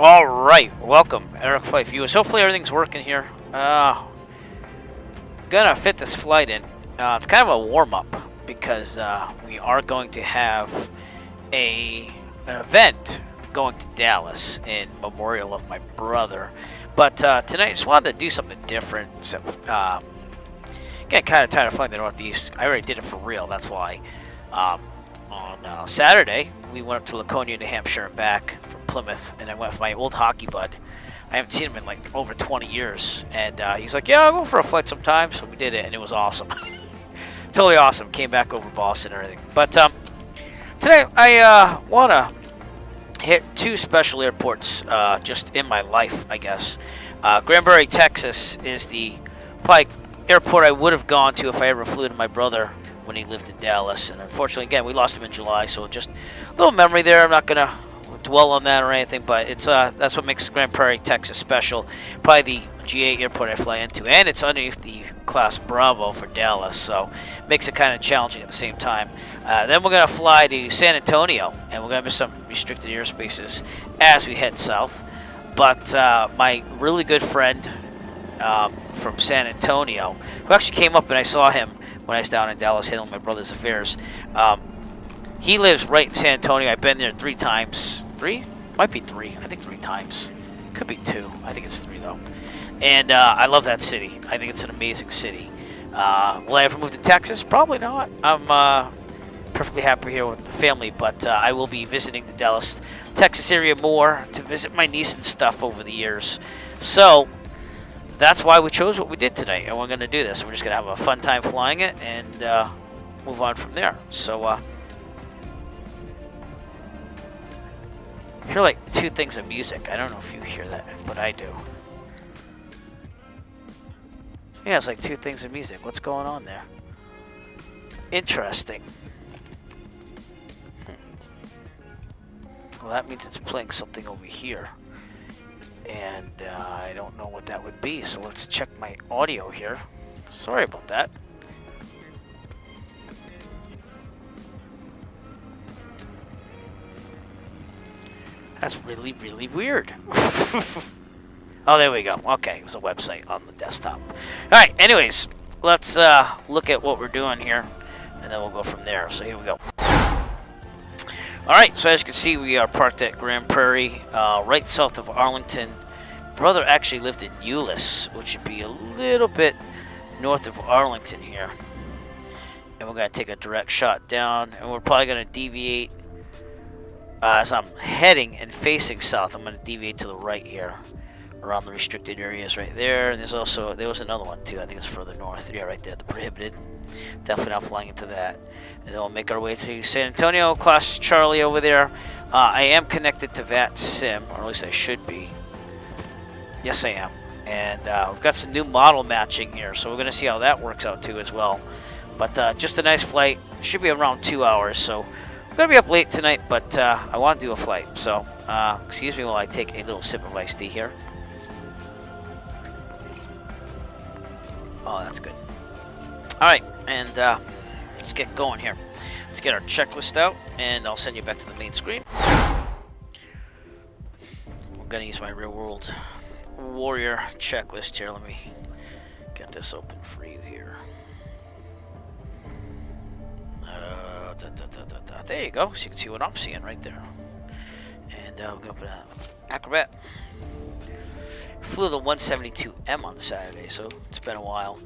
All right, welcome, Eric Flight Viewers. Hopefully everything's working here. Gonna fit this flight in. It's kind of a warm-up because we are going to have an event going to Dallas in memorial of my brother. But tonight, I just wanted to do something different. So, getting kind of tired of flying the Northeast. I already did it for real. That's why. On Saturday, we went up to Laconia, New Hampshire, and back from Plymouth, and I went with my old hockey bud. I haven't seen him in like over 20 years, and he's like, "Yeah, I'll go for a flight sometime." So we did it, and it was awesome. Totally awesome. Came back over Boston and everything. But today, I want to hit two special airports just in my life, I guess. Granbury, Texas is the probably airport I would have gone to if I ever flew to my brother when he lived in Dallas. And unfortunately, again, we lost him in July, so just a little memory there. I'm not going to dwell on that or anything, but it's that's what makes Grand Prairie, Texas special. Probably the GA airport I fly into, and it's underneath the Class Bravo for Dallas, so makes it kind of challenging at the same time. Then we're going to fly to San Antonio, and we're going to miss some restricted airspaces as we head south. But my really good friend from San Antonio, who actually came up and I saw him when I was down in Dallas handling my brother's affairs. He lives right in San Antonio. I've been there 3 times. 3? Might be 3. I think 3 times. Could be 2. I think it's 3 though. And I love that city. I think it's an amazing city. Will I ever move to Texas? Probably not. I'm perfectly happy here with the family, but I will be visiting the Dallas, Texas area more to visit my niece and stuff over the years. So that's why we chose what we did today, and we're going to do this. We're just going to have a fun time flying it and move on from there. So, hear like 2 things of music. I don't know if you hear that, but I do. Yeah, it's like 2 things of music. What's going on there? Interesting. Well, that means it's playing something over here. And I don't know what that would be, so let's check my audio here. Sorry about that. That's really, really weird. Oh, there we go. Okay, it was a website on the desktop. Alright, anyways, let's look at what we're doing here, and then we'll go from there. So here we go. Alright, so as you can see, we are parked at Grand Prairie, right south of Arlington. Brother actually lived in Euless, which would be a little bit north of Arlington here. And we're going to take a direct shot down, and we're probably going to deviate. As I'm heading and facing south, I'm going to deviate to the right here, around the restricted areas right there. And there was another one too. I think it's further north. Yeah, right there, the prohibited. Definitely not flying into that. And then we'll make our way to San Antonio, Class Charlie over there. I am connected to VATSIM, or at least I should be. Yes, I am. And we've got some new model matching here, so we're going to see how that works out too as well. But just a nice flight. Should be around 2 hours, so I'm going to be up late tonight, but I want to do a flight. So excuse me while I take a little sip of iced tea here. Oh, that's good. Alright, and let's get going here. Let's get our checklist out, and I'll send you back to the main screen. I'm going to use my Real World Warrior checklist here. Let me get this open for you here. There you go. So you can see what I'm seeing right there. And we're going to put an Acrobat. Flew the 172M on Saturday, so it's been a while.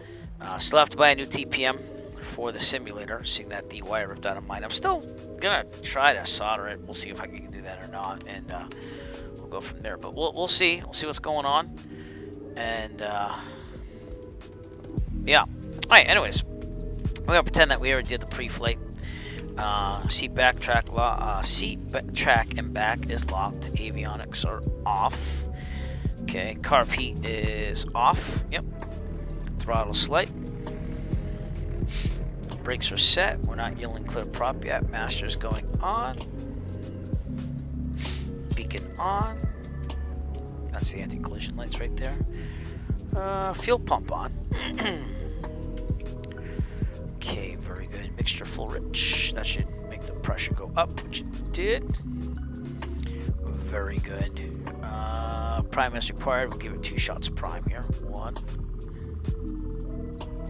Still have to buy a new TPM for the simulator, seeing that the wire ripped out of mine. I'm still gonna try to solder it. We'll see if I can do that or not, and we'll go from there. But we'll see. We'll see what's going on, and yeah. All right. Anyways, we're gonna pretend that we already did the pre-flight. Seat track and back is locked. Avionics are off. Okay, carb heat is off. Yep. Throttle slight. Brakes are set. We're not yelling clear prop yet. Master's going on. Beacon on. That's the anti-collision lights right there. Fuel pump on. Okay, very good. Mixture full rich. That should make the pressure go up, which it did. Very good. Prime as required. We'll give it 2 shots of prime here. 1,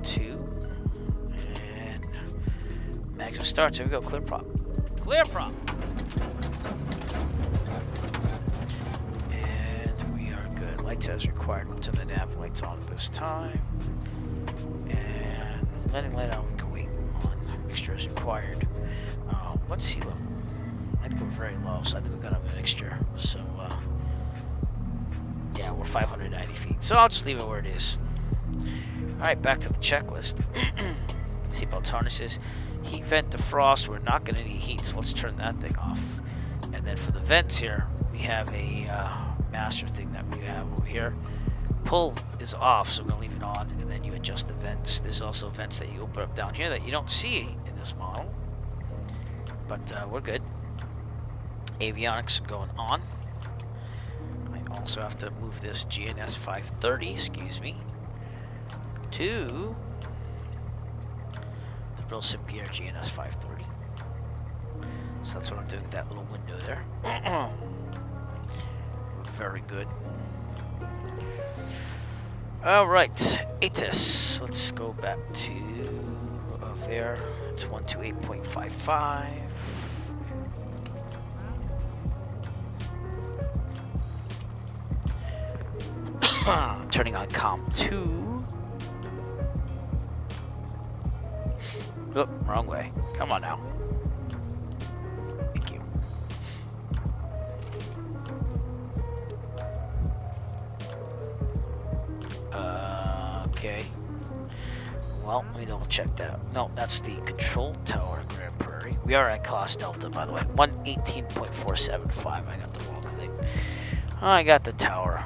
2, and magazine starts. Here we go. Clear prop. Clear prop. And we are good. Lights as required. We'll turn the nav lights on at this time. And letting light on. We can wait on mixture as required. What's sea level? I think we're very low, so I think we've got a mixture. So, yeah, we're 590 feet. So I'll just leave it where it is. Alright, back to the checklist. Seatbelt harnesses. Heat vent defrost. We're not going to need heat, so let's turn that thing off. And then for the vents here, we have a master thing that we have over here. Pull is off, so I'm going to leave it on, and then you adjust the vents. There's also vents that you open up down here that you don't see in this model. But we're good. Avionics going on. I also have to move this GNS 530, excuse me, to the real sim gear GNS 530. So that's what I'm doing with that little window there. Very good. Alright, ATIS. Let's go back to there. It's 128.55. Turning on COM 2. Oh, wrong way. Come on now. Thank you. Okay. Well, let me double check that. No, that's the control tower, Grand Prairie. We are at Class Delta, by the way. 118.475. I got the wrong thing. I got the tower.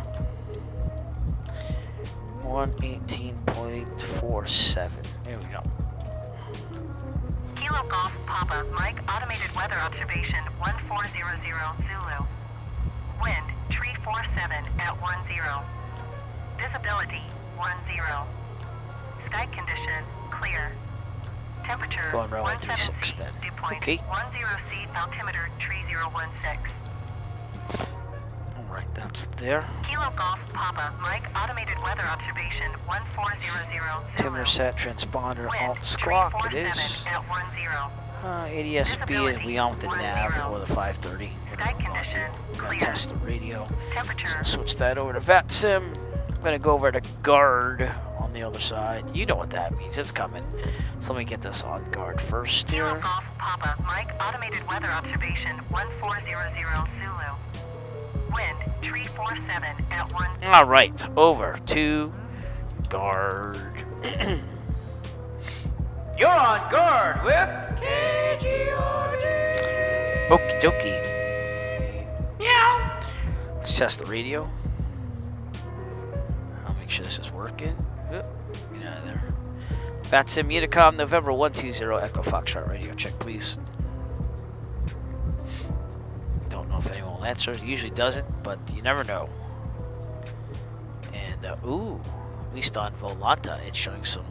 118.47. There we go. Kilo Golf Papa Mike automated weather observation 1400 Zulu. Wind tree 47 at 10. Visibility 10. Sky condition clear. Temperature Going runway 36 then. Okay. 10 C altimeter tree 016. Alright, that's there. Kilo Golf Papa Mike automated weather observation 1400 Zulu. Timorset transponder alt squawk it is. ADSB is we on with the nav or the 530. Sky condition We're gonna clear. test the radio. Temperature. So switch that over to VATSIM. I'm gonna go over to guard on the other side. You know what that means. It's coming. So let me get this on guard first Kilo here. Golf Papa Mike automated weather observation 1400 Zulu. Wind tree 47 at 1. Alright, over to guard. You're on guard with KGRD. Okie dokie. Yeah. Let's test the radio. I'll make sure this is working. Oop, get out of there. VATSIM Unicom November 120 Echo Foxtrot radio. Check please. Don't know if anyone will answer. It usually doesn't, but you never know. And ooh, at least on Volanta, it's showing some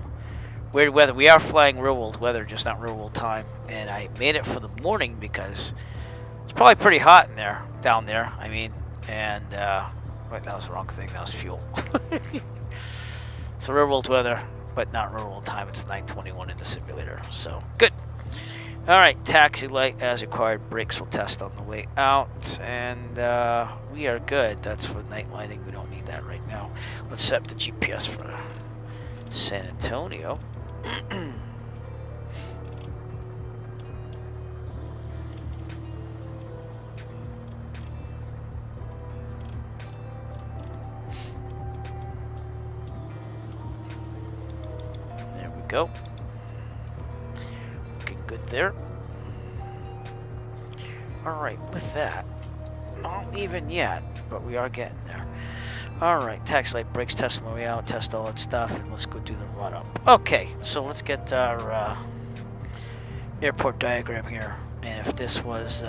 weird weather. We are flying real world weather, just not real world time. And I made it for the morning because it's probably pretty hot in there, down there. I mean, and wait, that was the wrong thing. That was fuel. So real world weather, but not real world time. It's 9:21 in the simulator. So good. All right, taxi light as required. Brakes will test on the way out, and we are good. That's for night lighting. We don't need that right now. Let's set up the GPS for San Antonio. There we go. Looking good there. Alright, with that, not even yet, but we are getting there. Alright, taxi light, brakes, test on the way out, test all that stuff, and let's go do the run up. Okay, so let's get our airport diagram here. And if this was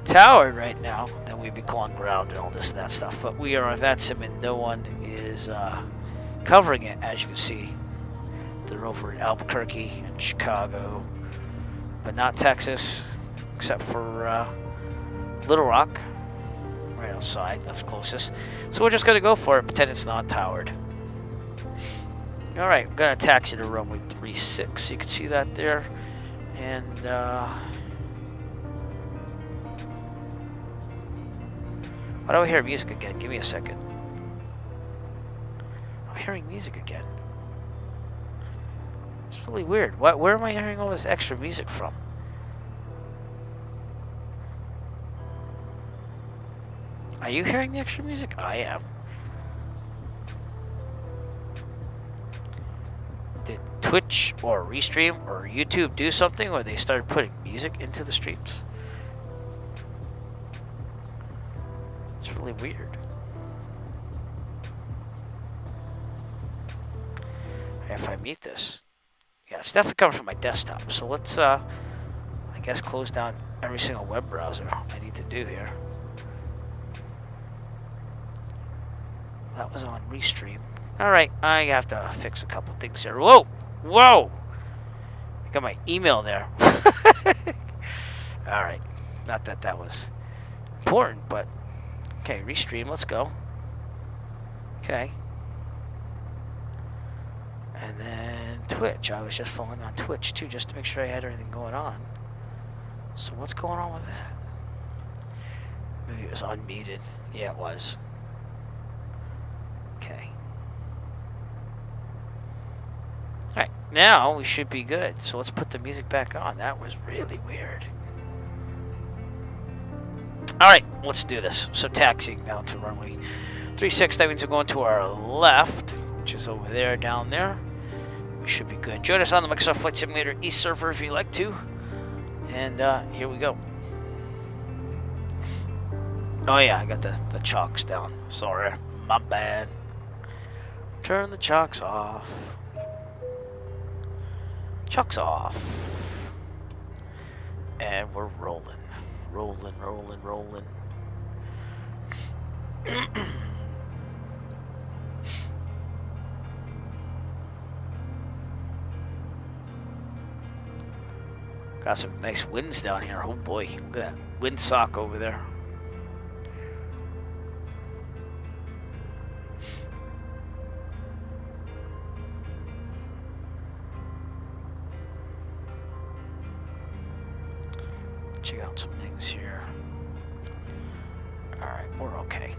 towered right now, then we'd be calling ground and all this and that stuff. But we are on VATSIM and no one is covering it, as you can see. They're over in Albuquerque and Chicago, but not Texas, except for Little Rock. right outside. That's closest. So we're just gonna go for it. Pretend it's not towered. All right, I'm gonna taxi to runway 36. You can see that there, and why do I hear music again? Give me a second. I'm hearing music again. It's really weird. Where am I hearing all this extra music from? Are you hearing the extra music? I am. Did Twitch or Restream or YouTube do something where they started putting music into the streams? It's really weird. If I mute this, yeah, it's definitely coming from my desktop. So let's, I guess, close down every single web browser I need to do here. That was on Restream. All right, I have to fix a couple things here. Whoa, whoa! I got my email there. All right, not that that was important, but okay, Restream. Let's go. Okay. And then Twitch. I was just following on Twitch too, just to make sure I had everything going on. So what's going on with that? Maybe it was unmuted. Yeah, it was. Okay. Alright, now we should be good. So let's put the music back on. That was really weird. Alright, let's do this. So taxiing down to runway 36. That means we're going to our left, which is over there, down there. We should be good. Join us on the Microsoft Flight Simulator East server if you'd like to. And here we go. Oh yeah, I got the chocks down. Sorry, my bad. Turn the chocks off. Chocks off. And we're rolling. Rolling, rolling, rolling. Got some nice winds down here. Oh boy, look at that windsock over there. Check out some things here. Alright, we're okay.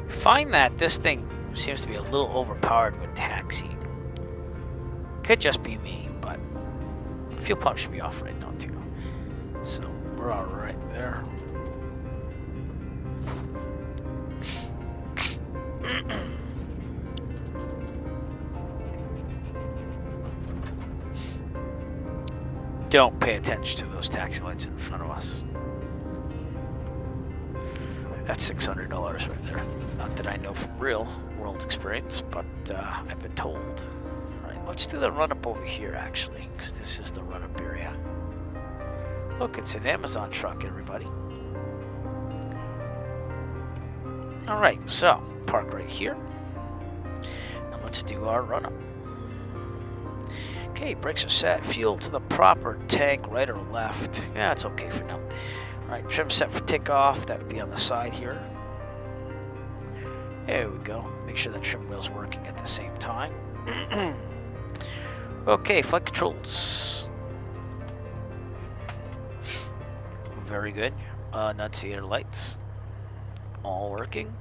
Find that this thing seems to be a little overpowered with taxiing. Could just be me, but fuel pump should be off right now too. So we're all right there. Don't pay attention to those taxi lights in front of us. That's $600 right there. Not that I know from real world experience, but I've been told. Alright, let's do the run-up over here, actually, because this is the run-up area. Look, it's an Amazon truck, everybody. Alright, so, park right here. And let's do our run-up. Okay, brakes are set. Fuel to the proper tank, right or left. Yeah, it's okay for now. Alright, trim set for takeoff. That would be on the side here. There we go. Make sure that trim wheel's working at the same time. Okay, flight controls. Very good. Annunciator lights. All working.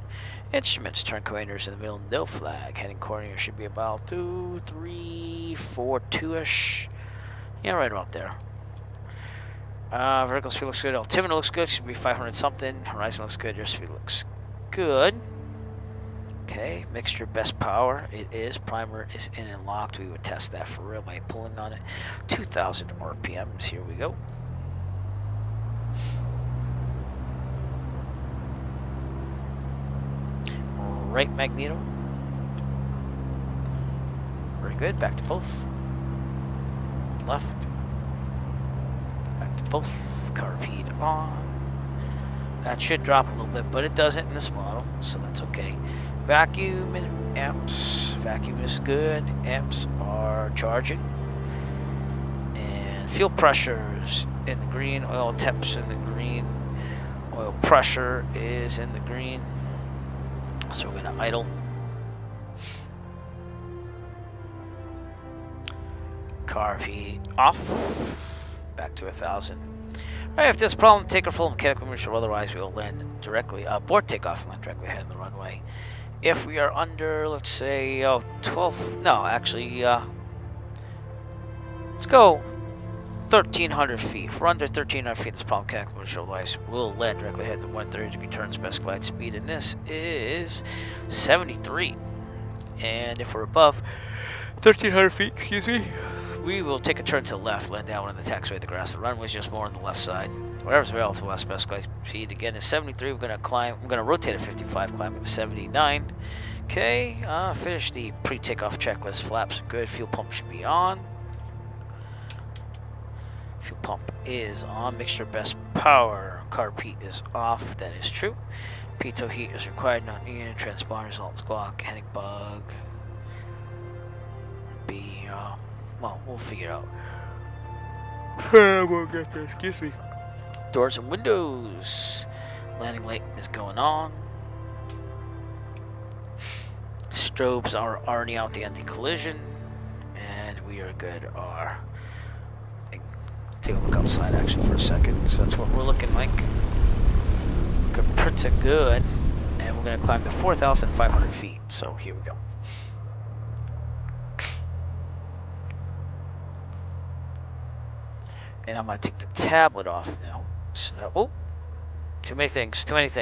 Instruments, turn commanders in the middle, no flag. Heading coordinator should be about 2, 3, 4, 2-ish. Yeah, right about there. Vertical speed looks good. Altimeter looks good. Should be 500 something. Horizon looks good. Your speed looks good. Okay, mixture best power. It is. Primer is in and locked. We would test that for real by pulling on it. 2,000 RPMs. Here we go. Right, Magneto. Very good. Back to both. Left. Back to both. Carb heat on. That should drop a little bit, but it doesn't in this model, so that's okay. Vacuum and amps. Vacuum is good. Amps are charging. And fuel pressures in the green. Oil temps in the green. Oil pressure is in the green. So we're going to idle. Carb heat off. Back to 1,000. Alright, if there's a problem, take our full mechanical neutral, otherwise we will land directly, board takeoff and land directly ahead of the runway. If we are under, let's say, 12, no, actually, let's go 1,300 feet. If we're under 1,300 feet, there's a problem, mechanical neutral, otherwise we'll land directly ahead of the 130 turns, best glide speed, and this is 73. And if we're above 1,300 feet, excuse me, we will take a turn to the left, land down on the taxiway. The grass, the runway is just more on the left side. Whatever's available to us, best glide speed again is 73. We're gonna climb. I'm gonna rotate at 55, climb at 79. Okay, finish the pre-takeoff checklist. Flaps are good. Fuel pump should be on. Fuel pump is on. Mixture best power. Carb heat is off. That is true. Pitot heat is required, not needed. Transponder results squawk. Heading bug. Well, we'll figure it out. We'll get there. Excuse me. Doors and windows. Landing light is going on. Strobes are already out the anti-collision. And we are good. Take a look outside actually for a second, because that's what we're looking like. Looking pretty good. And we're going to climb to 4,500 feet. So here we go. And I'm going to take the tablet off now. So that, oh, too many things. Take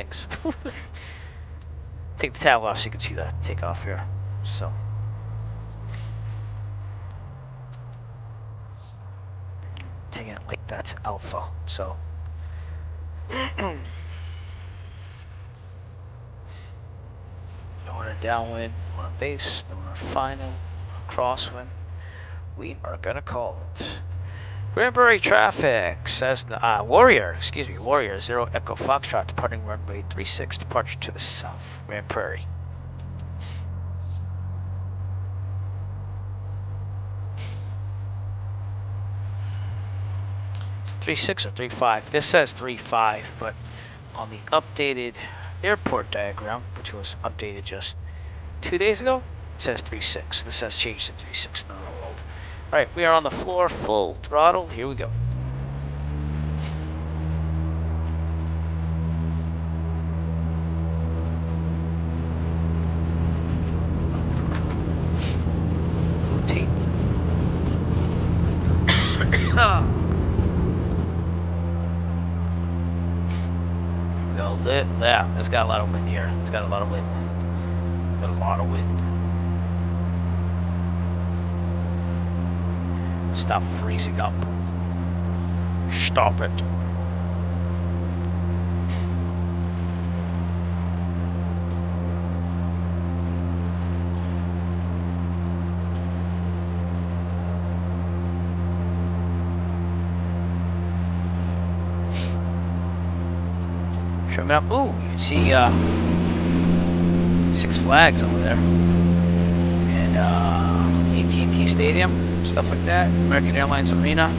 the tablet off so you can see the takeoff here. So. Taking it like that's alpha. So. Don't want a downwind, don't want a base, don't want a final, crosswind. We are going to call it. Grand Prairie traffic says Warrior 0 Echo Foxtrot departing runway 36, departure to the south. Grand Prairie. .36 or 3.5. This says 3.5, but on the updated airport diagram, which was updated just 2 days ago, it says 3.6. This has changed to 3.6 now. Alright, we are on the floor, full throttle. Here we go. Rotate. We go lit. Yeah, it's got a lot of wind here. It's got a lot of wind. It's got a lot of wind. Stop freezing up. Stop it. Trimming up. Ooh, you can see Six Flags over there. And AT&T Stadium. Stuff like that. American Airlines Arena.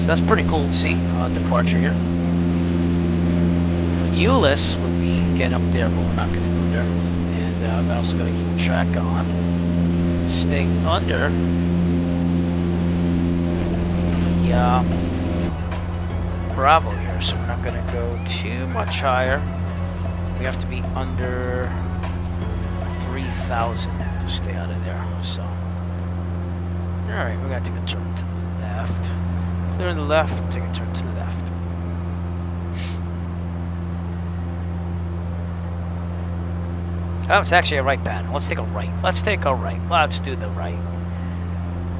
So that's pretty cool to see on departure here. Euless would be getting up there, but we're not going to go there. And I'm also going to keep track on staying under the Bravo here. So we're not going to go too much higher. We have to be under 3,000 to stay out of there. So. Alright, we're going to take a turn to the left. Clear the left, take a turn to the left. Oh, it's actually a right pattern. Let's take a right. Let's take a right. Let's do the right.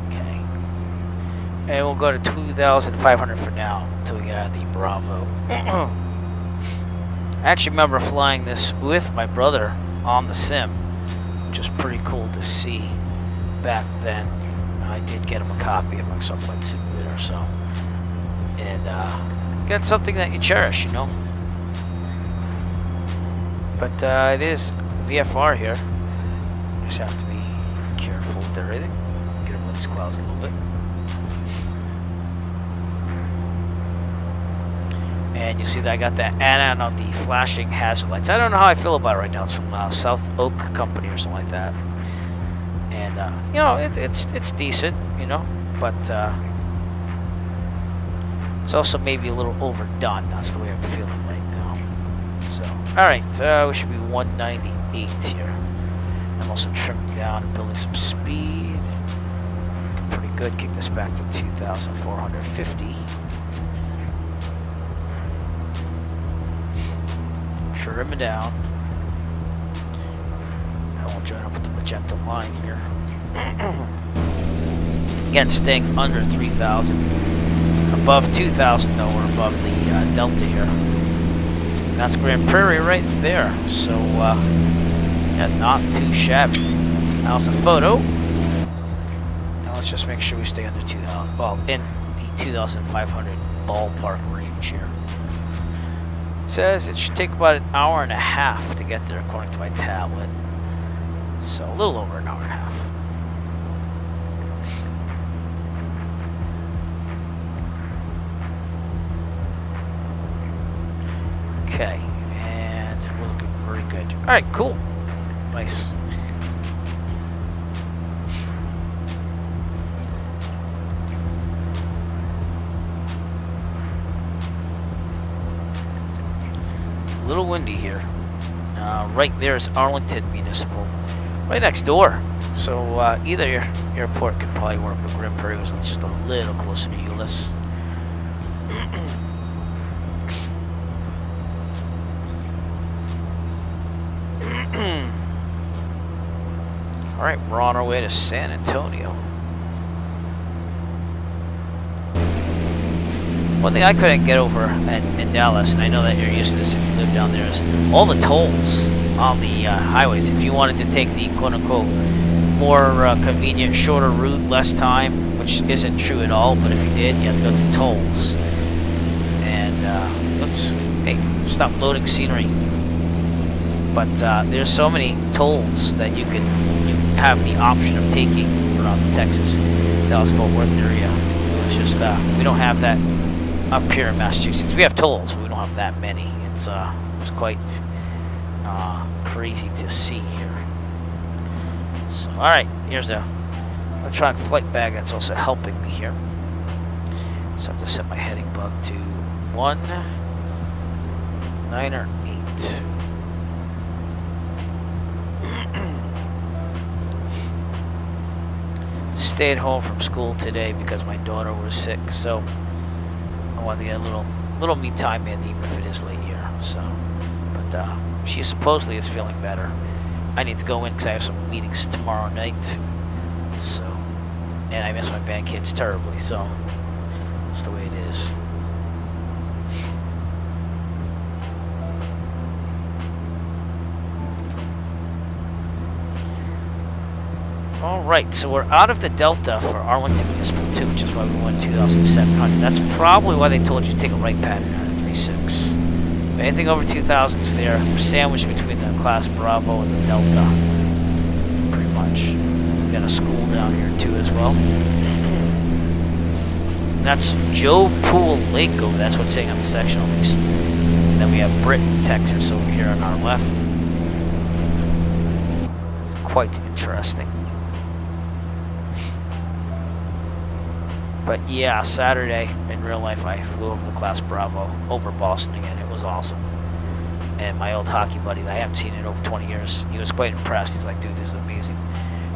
Okay. And we'll go to 2,500 for now until we get out of the Bravo. I actually remember flying this with my brother on the sim, which was pretty cool to see. back then. I did get him a copy of Microsoft Flight Simulator, so. And get something that you cherish, you know. But it is VFR here. Just have to be careful with everything. Get rid of these clouds a little bit. And you see that I got that add-on of the flashing hazard lights. I don't know how I feel about it right now. It's from South Oak Company or something like that. And you know, it's decent, you know, but it's also maybe a little overdone. That's the way I'm feeling right now. So, all right, we should be 198 here. I'm also trimming down and building some speed. Looking pretty good. Kick this back to 2,450. Trimming down. I won't join up with the magenta line here. Again, staying under 3,000. Above 2,000 though, we're above the Delta here. And that's Grand Prairie right there. So, yeah, not too shabby. Now it's a photo. Now let's just make sure we stay under 2,000. Well, in the 2,500 ballpark range here. Says it should take about an hour and a half to get there according to my tablet. So a little over an hour and a half. Okay, and we're looking very good. Alright, cool. Nice. A little windy here. Right there is Arlington Municipal, right next door. So either your airport could probably work, but Grand Prairie was just a little closer to Euless. All right, we're on our way to San Antonio. One thing I couldn't get over in Dallas, and I know that you're used to this if you live down there, is all the tolls on the highways. If you wanted to take the quote-unquote more convenient, shorter route, less time, which isn't true at all, but if you did, you had to go through tolls. And, oops, hey, stop loading scenery. But there's so many tolls that you have the option of taking around the Texas, Dallas-Fort Worth area. It's just, we don't have that up here in Massachusetts. We have tolls, but we don't have that many. It's quite crazy to see here. So, all right, here's a electronic flight bag that's also helping me here. So I have to set my heading bug to 1, 9, or 8. Stayed home from school today because my daughter was sick, so I wanted to get a little me time in, even if it is late here. So, but she supposedly is feeling better. I need to go in because I have some meetings tomorrow night. So, and I miss my band kids terribly. So, that's the way it is. Alright, so we're out of the Delta for Arlington Municipal 2, which is why we went 2,700. That's probably why they told you to take a right pattern out of 36. Anything over 2,000 is there. We're sandwiched between the Class Bravo and the Delta. Pretty much. We've got a school down here too as well. And that's Joe Pool Lake over. That's what's saying on the section at least. And then we have Britain, Texas over here on our left. It's quite interesting. But yeah, Saturday, in real life, I flew over the Class Bravo, over Boston again. It was awesome. And my old hockey buddy that I haven't seen in over 20 years, he was quite impressed. He's like, dude, this is amazing.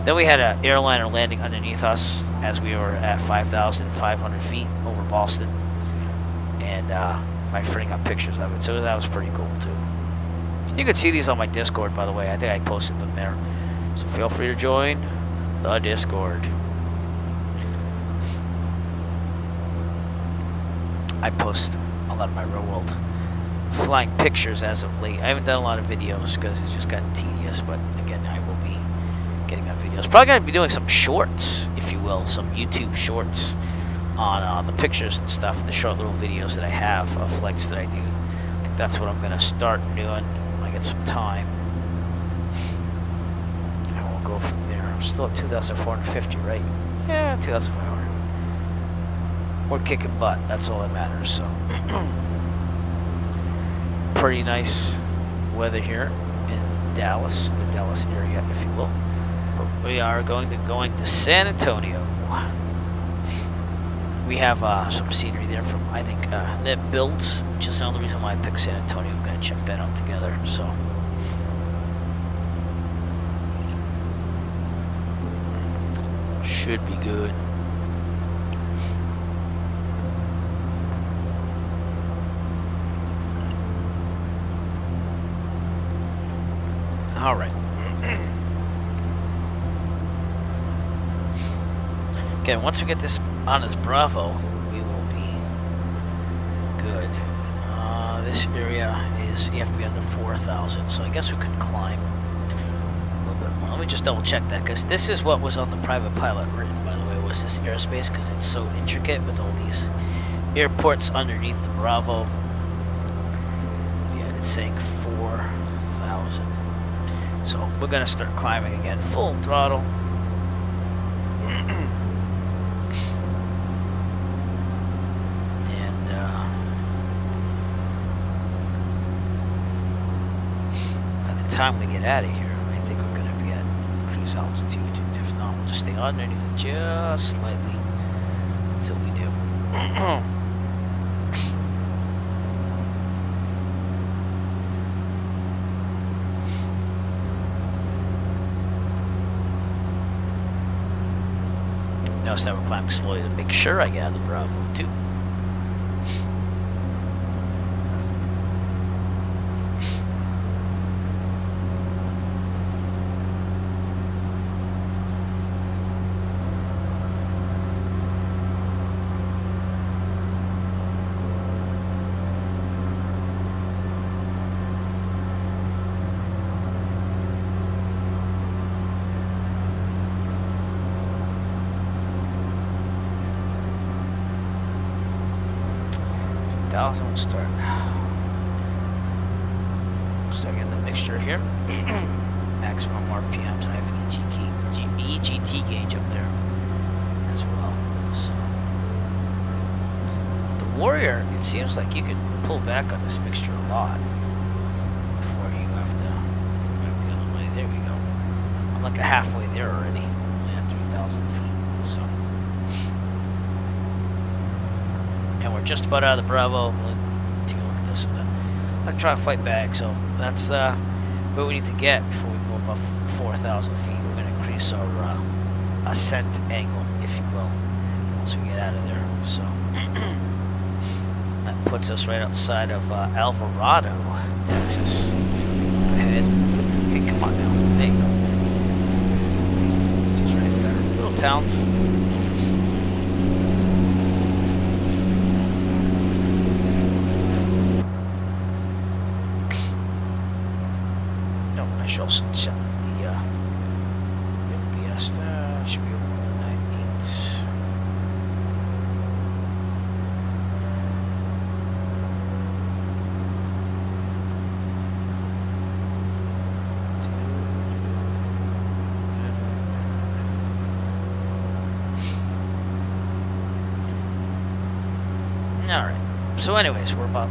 Then we had an airliner landing underneath us as we were at 5,500 feet over Boston. And my friend got pictures of it, so that was pretty cool, too. You can see these on my Discord, by the way. I think I posted them there. So feel free to join the Discord. I post a lot of my real world flying pictures as of late. I haven't done a lot of videos because it's just gotten tedious, but again, I will be getting on videos. Probably gonna be doing some shorts, if you will, some YouTube shorts on the pictures and stuff, the short little videos that I have of flights that I do. I think that's what I'm gonna start doing when I get some time. And we'll go from there. I'm still at 2,450, right? Yeah, 2,500. We're kicking butt. That's all that matters. So, pretty nice weather here in Dallas, the Dallas area, if you will. But we are going to San Antonio. We have some scenery there from, I think, Net Builds, which is another reason why I picked San Antonio. I'm going to check that out together. So, should be good. All right. Okay, once we get this on this Bravo, we will be good. This area is, you have to be under 4,000, so I guess we could climb a little bit more. Let me just double check that, because this is what was on the private pilot written, by the way, was this airspace, because it's so intricate with all these airports underneath the Bravo. Yeah, it's saying 4,000. So we're going to start climbing again, full throttle. And by the time we get out of here, I think we're going to be at cruise altitude. And if not, we'll just stay underneath it just slightly until we do. Notice that we're climbing slowly to make sure I get out of the Bravo too. We'll start getting the mixture here. Maximum RPMs. I have an EGT gauge up there as well. So the Warrior, it seems like you can pull back on this mixture a lot before you have to go back the other way. There we go. I'm like a halfway there already. Only at 3,000 feet. So. And we're just about out of the Bravo. Take a look at this. The electronic flight bag. So that's what we need to get before we go above 4,000 feet. We're going to increase our ascent angle, if you will, once we get out of there. So that puts us right outside of Alvarado, Texas. Go ahead. Hey, come on now. There you go. This is right there. Little towns. Also check the OBS. Should be 198. All right. So, anyways, we're about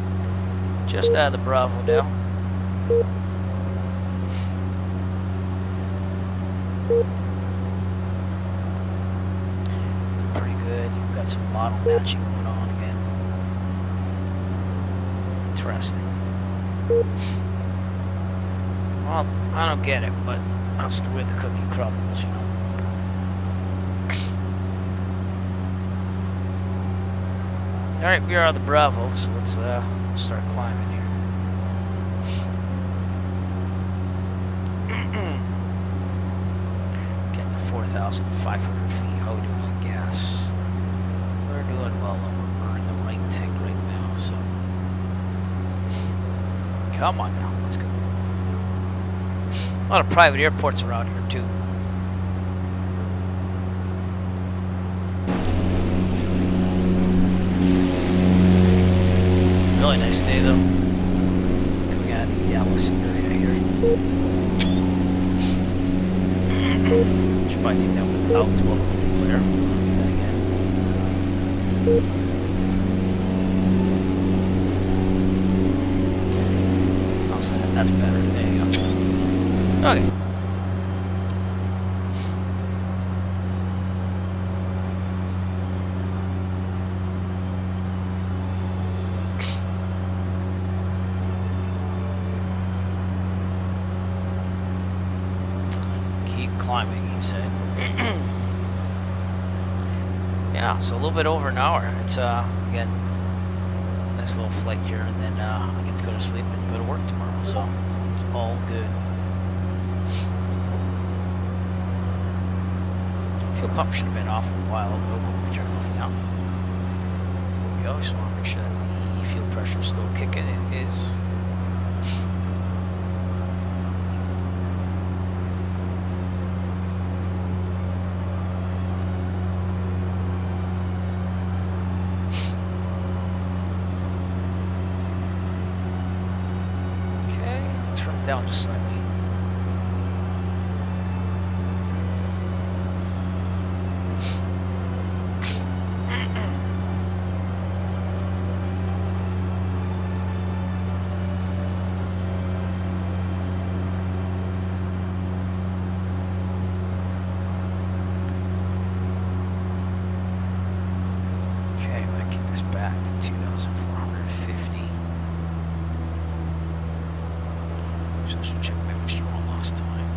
just out of the Bravo now. Pretty good. You've got some model matching going on again. Interesting. Well, I don't get it, but that's the way the cookie crumbles, you know. Alright, we are on the Bravo, so let's start climbing here. Getting to 4,500 feet. How are we doing on gas? We're doing well, and we're burning the right tank right now, so. Come on now, let's go. A lot of private airports around here, too. really nice day though. Coming out of the Dallas area here. Should probably take that without 12 multiplayer. I'll do that again. I'll say that. That's better. There you go. Okay. Climbing, he said. Yeah, so a little bit over an hour. It's again, nice little flight here, and then I get to go to sleep and go to work tomorrow. So it's all good. Fuel pump should have been off a while ago, but we turned it off now. There we go. Just want to make sure that the fuel pressure is still kicking. It is. Down just slightly. Okay, I'm gonna kick this back to 2,450. Just check my mixture one last time.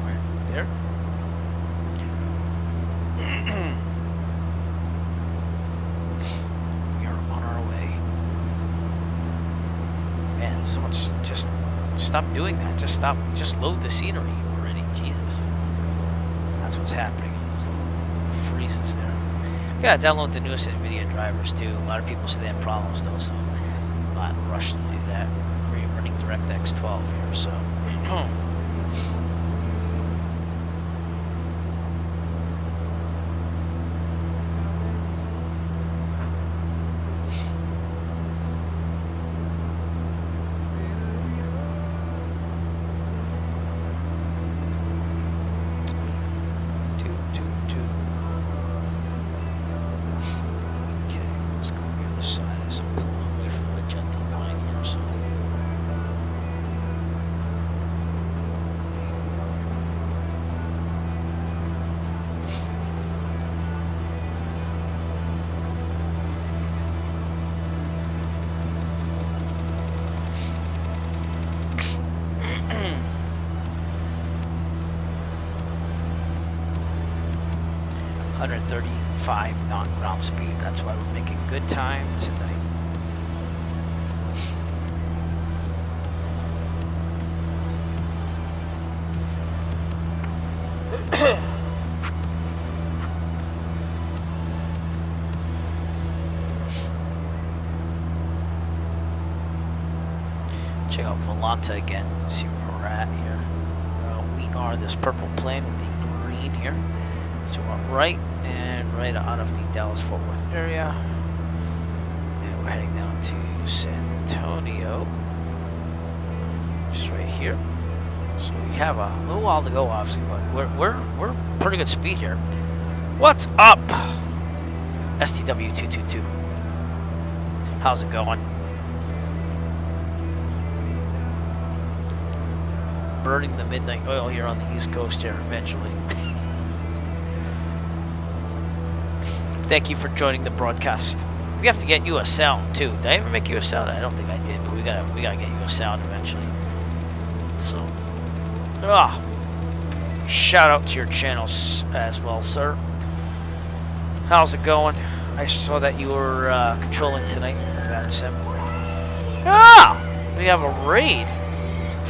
Right there. We are on our way. Man, so much. Just stop doing that. Just stop. Just load the scenery already. Jesus. That's what's happening on those little freezes there. Yeah, download the newest NVIDIA drivers too. A lot of people say they have problems though, so I'm not in a rush to do that. We're running DirectX 12 here, so. Knot ground speed. That's why we're making good time tonight. Check out Volanta again. See where we're at here. We are this purple plane with the green here. So we're right and right out of the Dallas-Fort Worth area. And we're heading down to San Antonio. Just right here. So we have a little while to go, obviously, but we're pretty good speed here. What's up? STW222. How's it going? Burning the midnight oil here on the East Coast here eventually. Thank you for joining the broadcast. We have to get you a sound too. Did I ever make you a sound? I don't think I did, but we gotta get you a sound eventually. So, shout out to your channels as well, sir. How's it going? I saw that you were controlling tonight. That's we have a raid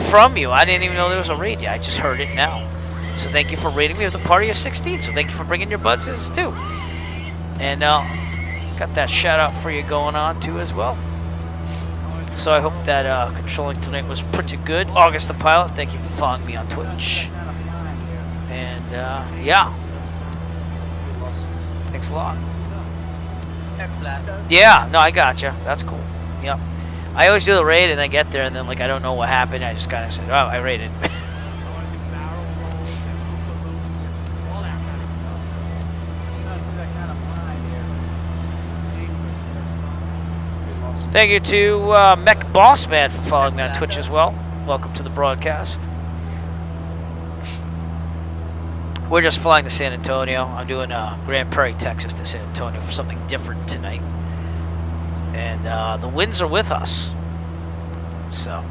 from you. I didn't even know there was a raid yet. I just heard it now. So thank you for raiding me with a party of 16. So thank you for bringing your buds too. And got that shout out for you going on too as well. So I hope that controlling tonight was pretty good. August the Pilot, thank you for following me on Twitch. And yeah, Thanks a lot. Yeah, no, I gotcha. That's cool. Yep. I always do the raid and I get there and then like I don't know what happened. I just kind of said, oh, I raided. Thank you to Mech Bossman for following me on Twitch as well. Welcome to the broadcast. We're just flying to San Antonio. I'm doing Grand Prairie, Texas to San Antonio for something different tonight. And the winds are with us. So.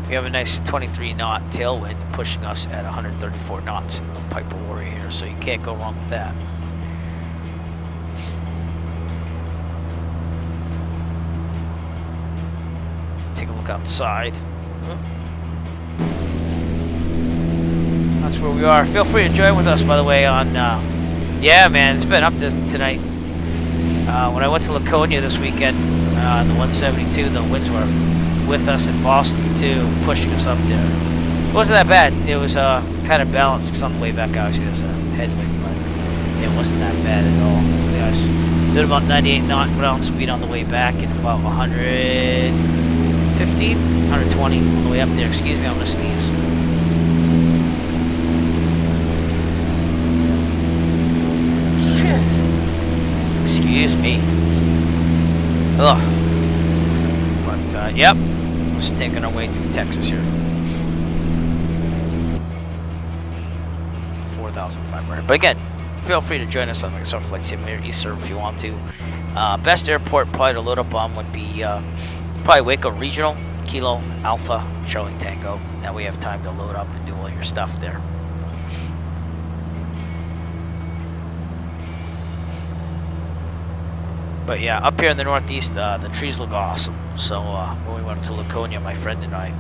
We have a nice 23 knot tailwind pushing us at 134 knots in the Piper Warrior here, so you can't go wrong with that. Take a look outside. That's where we are. Feel free to join with us, by the way, on... yeah, man, it's been up tonight. When I went to Laconia this weekend, the 172, the winds were with us in Boston, too, pushing us up there. It wasn't that bad. It was kind of balanced because on the way back, obviously, there's a headwind, but it wasn't that bad at all. Yes. Did about 98 knot ground speed on the way back and about 115, 120 on the way up there. Excuse me, I'm going to sneeze. Excuse me. Ugh. But, yep. Just taking our way through Texas here. 4,500. But again, feel free to join us on Microsoft Flight Simulator Eastern if you want to. Best airport probably to load up on would be probably Waco Regional, Kilo, Alpha, Charlie Tango. That way you have time to load up and do all your stuff there. But yeah, up here in the Northeast, the trees look awesome. So when we went to Laconia, my friend and I,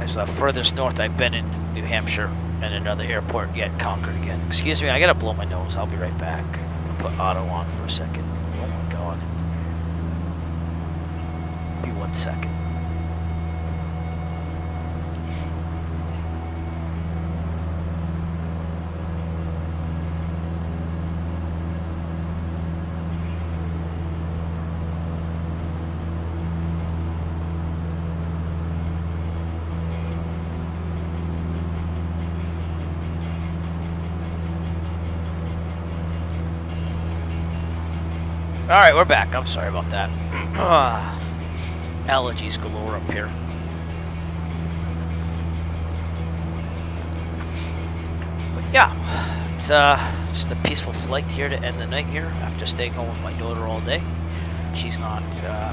it's the furthest north I've been in New Hampshire, and another airport yet, Concord again. Excuse me, I gotta blow my nose. I'll be right back. I'm gonna put auto on for a second. Oh my god. Be 1 second. Alright, we're back. I'm sorry about that. Allergies galore up here. But yeah, it's just a peaceful flight here to end the night here after staying home with my daughter all day. She's not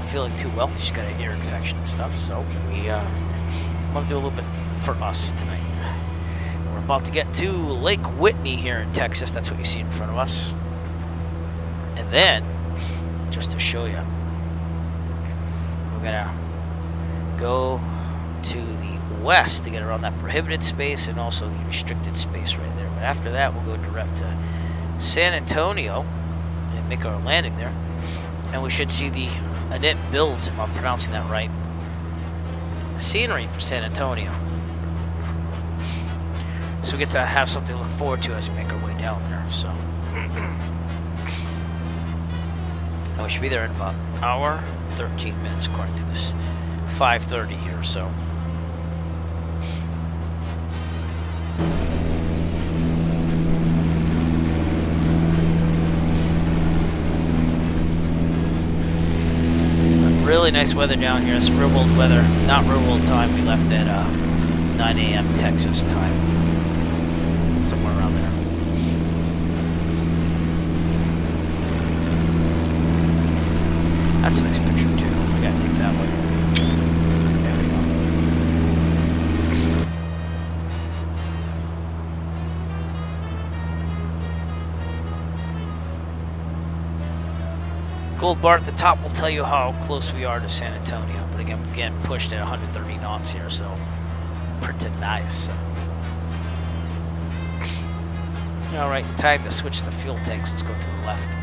feeling too well. She's got an ear infection and stuff, so we want to do a little bit for us tonight. We're about to get to Lake Whitney here in Texas. That's what you see in front of us. And then, just to show you, we're gonna go to the west to get around that prohibited space and also the restricted space right there. But after that, we'll go direct to San Antonio and make our landing there. And we should see the Annette Builds, if I'm pronouncing that right, scenery for San Antonio. So we get to have something to look forward to as we make our way down there. So. And we should be there in about an hour, 13 minutes, according to this 5:30 here, so. Really nice weather down here. It's real world weather, not real world time. We left at 9 a.m. Texas time, somewhere around there. That's a nice picture too. We gotta take that one. There we go. Gold bar at the top will tell you how close we are to San Antonio. But again, we're getting pushed at 130 knots here, so pretty nice. Alright, time to switch the fuel tanks. Let's go to the left.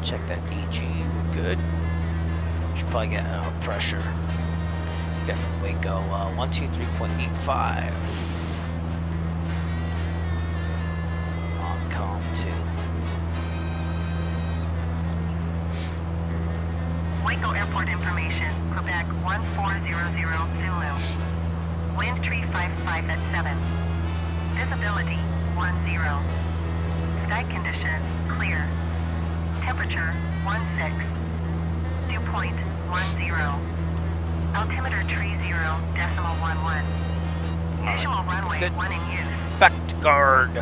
Check that DG. We're good. Should probably get pressure. Get from Waco. 123.85. On com 2. Waco Airport information, Quebec 1400 Zulu. Wind 355 at 7. Visibility 10. Sky condition clear. Temperature 16. Dew point 10. Altimeter 30.11. Visual runway Good. 1 in use. Back to guard.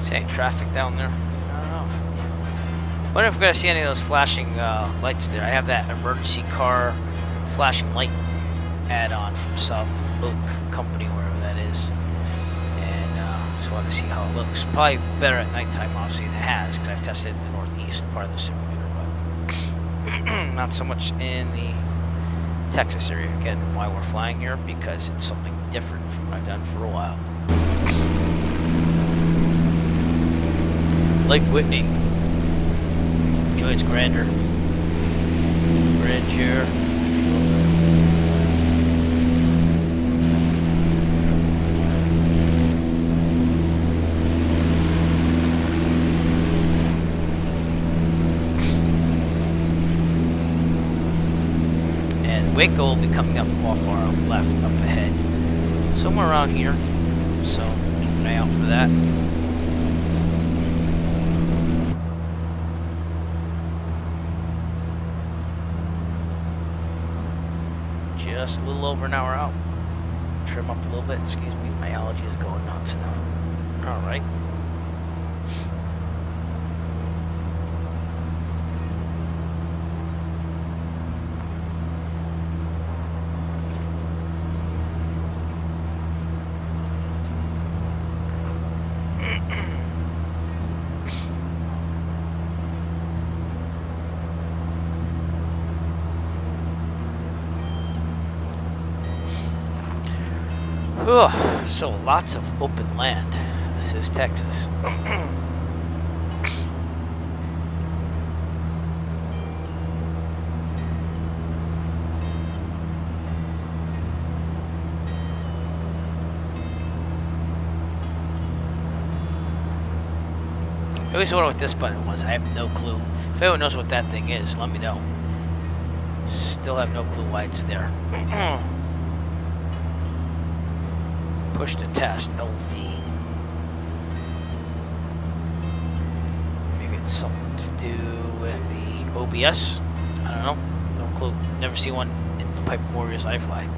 See any traffic down there? I don't know. Wonder if we're gonna see any of those flashing lights there. I have that emergency car flashing light add-on from South Oak Company, wherever that is. And just wanted to see how it looks. Probably better at nighttime, obviously, than it has, because I've tested in the northeast part of the simulator, but not so much in the Texas area. Again, why we're flying here, because it's something different from what I've done for a while. Lake Whitney. Enjoy its grandeur. Grandeur. And Waco will be coming up off our left up ahead. Somewhere around here. So keep an eye out for that. Just a little over an hour out. Trim up a little bit. Excuse me, my allergy is going nuts now. All right. So lots of open land. This is Texas. I always wonder what this button was. I have no clue. If anyone knows what that thing is, let me know. Still have no clue why it's there. Push to test, LV. Maybe it's something to do with the OBS. I don't know. No clue. Never see one in the Pipe Warriors I fly.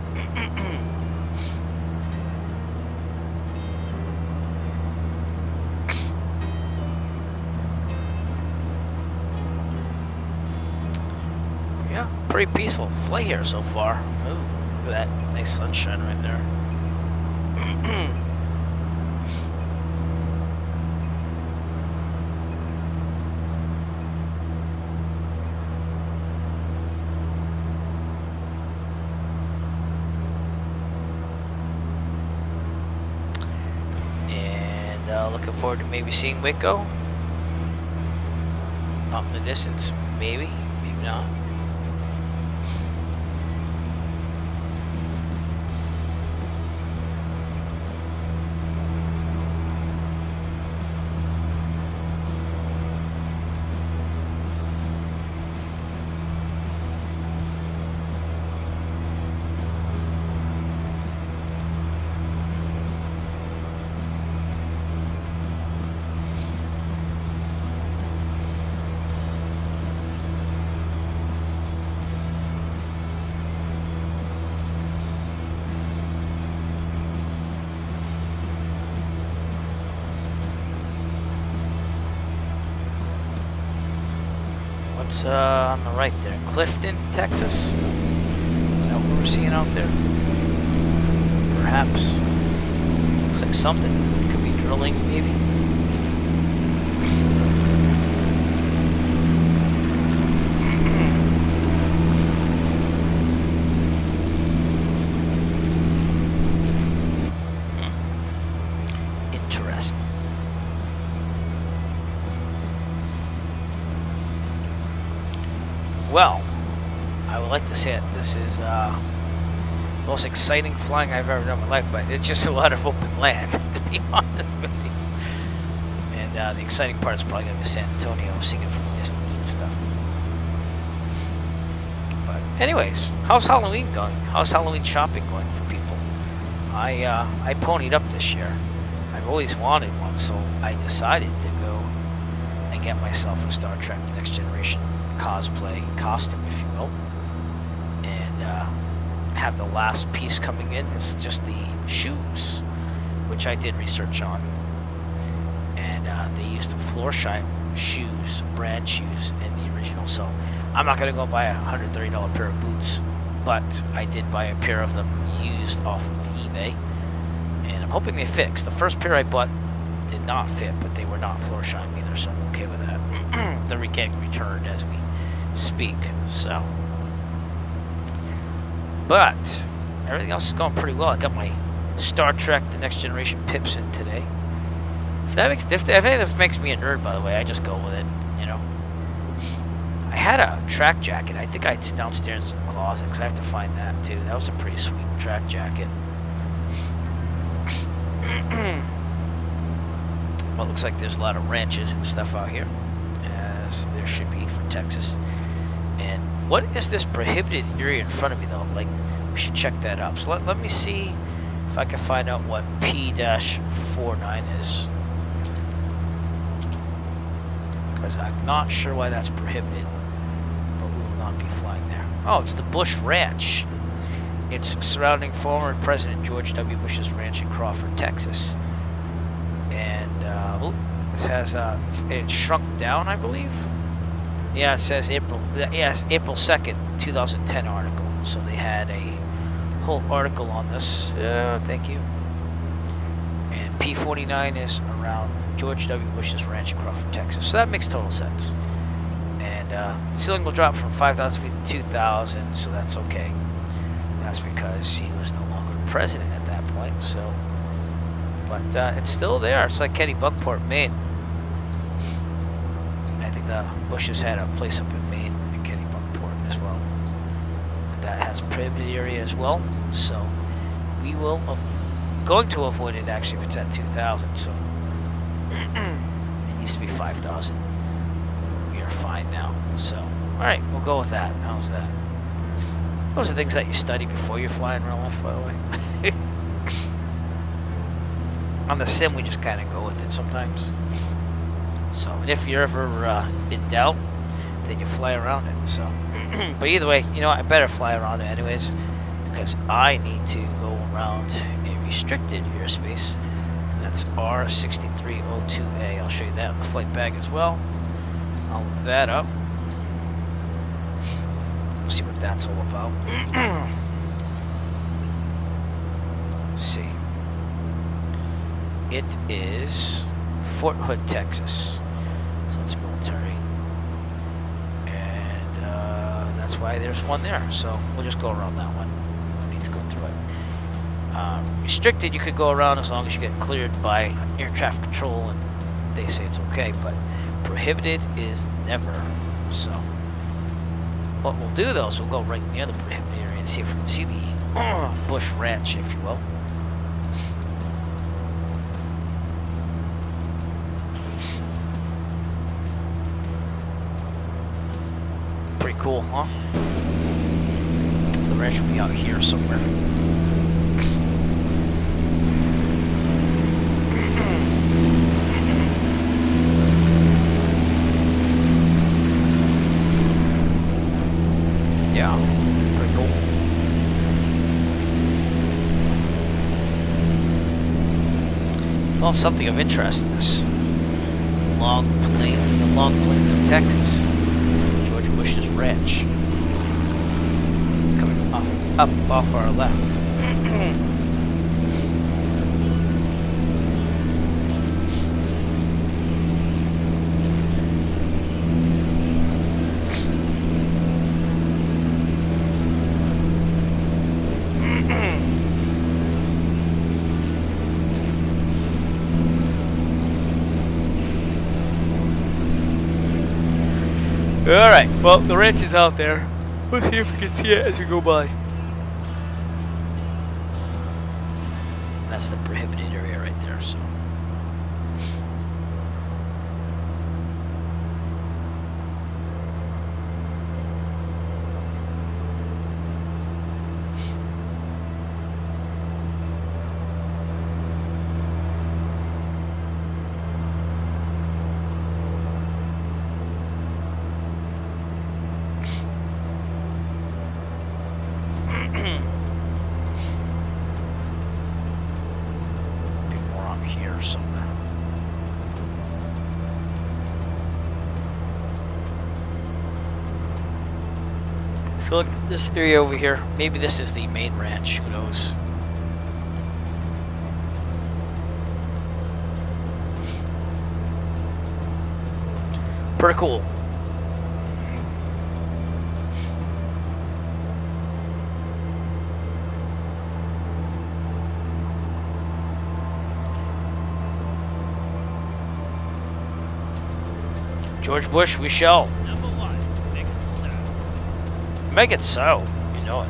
Yeah, pretty peaceful flight here so far. Ooh, look at that nice sunshine right there. And looking forward to maybe seeing Waco. Up in the distance, maybe, maybe not. What's on the right there? Clifton, Texas? Is that what we're seeing out there? Perhaps. Looks like something. Could be drilling, maybe. Interesting. Well, I would like to say that this is the most exciting flying I've ever done in my life, but it's just a lot of open land, to be honest with you. And the exciting part is probably going to be San Antonio, seeing it from a distance and stuff. But anyways, how's Halloween going? How's Halloween shopping going for people? I ponied up this year. I've always wanted one, so I decided to go and get myself a Star Trek The Next Generation cosplay costume, if you will. And have the last piece coming in. It's just the shoes, which I did research on. And they used the Florsheim shoes, brand shoes, in the original. So I'm not going to go buy a $130 pair of boots, but I did buy a pair of them used off of eBay. And I'm hoping they fix. The first pair I bought did not fit, but they were not Florsheim either, so I'm okay with that. They're getting returned as we speak, so. But everything else is going pretty well. I got my Star Trek The Next Generation pips in today. If any of this makes me a nerd, by the way, I just go with it, you know. I had a track jacket. I think it's downstairs in the closet, because I have to find that too. That was a pretty sweet track jacket. Well, it looks like there's a lot of ranches and stuff out here, as there should be for Texas. And what is this prohibited area in front of me, though? Like, we should check that up. So let me see if I can find out what P-49 is. Because I'm not sure why that's prohibited, but we will not be flying there. Oh, it's the Bush Ranch. It's surrounding former President George W. Bush's ranch in Crawford, Texas. And this has it's shrunk down, I believe. Yeah, it says April 2nd, 2010 article. So they had a whole article on this. Thank you. And P-49 is around George W. Bush's ranch in Crawford, Texas. So that makes total sense. And the ceiling will drop from 5,000 feet to 2,000, so that's okay. That's because he was no longer president at that point. So, but it's still there. It's like Kennebunkport, Maine. I think the Bushes had a place up in Maine, in Kennebunkport as well. But that has a prohibited area as well. So we will going to avoid it actually if it's at 2,000. So it used to be 5,000. We are fine now. So all right, we'll go with that. How's that? Those are things that you study before you fly in real life, by the way. On the sim, we just kind of go with it sometimes. So, and if you're ever in doubt, then you fly around it. So, but either way, you know, I better fly around it anyways, because I need to go around a restricted airspace. That's R6302A. I'll show you that on the flight bag as well. I'll look that up. See what that's all about. Let's see. It is Fort Hood, Texas. So it's military. And that's why there's one there. So we'll just go around that one. No need to go through it. Restricted, you could go around as long as you get cleared by air traffic control and they say it's okay. But prohibited is never. So what we'll do, though, is we'll go right near the prohibited area and see if we can see the Bush Ranch, if you will. Pretty cool, huh? So the ranch will be out here somewhere. Yeah, pretty cool. Well, something of interest in this the long plains of Texas. George Bush's ranch. Coming up off our left. Alright, well, the ranch is out there. Let's see if we can see it as we go by. That's the prohibited area right there, so. Here somewhere. So look at this area over here. Maybe this is the main ranch. Who knows? Pretty cool. George Bush, we shall. Number 1, make it so. Make it so. You know it.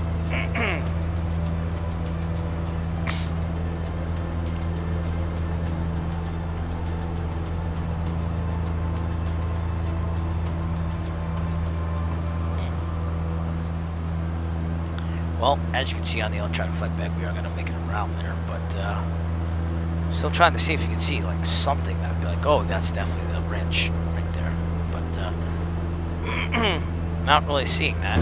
Well, as you can see on the electronic flight back, we are going to make it around there, but still trying to see if you can see like something that would be like, oh, that's definitely the ranch right there. But not really seeing that.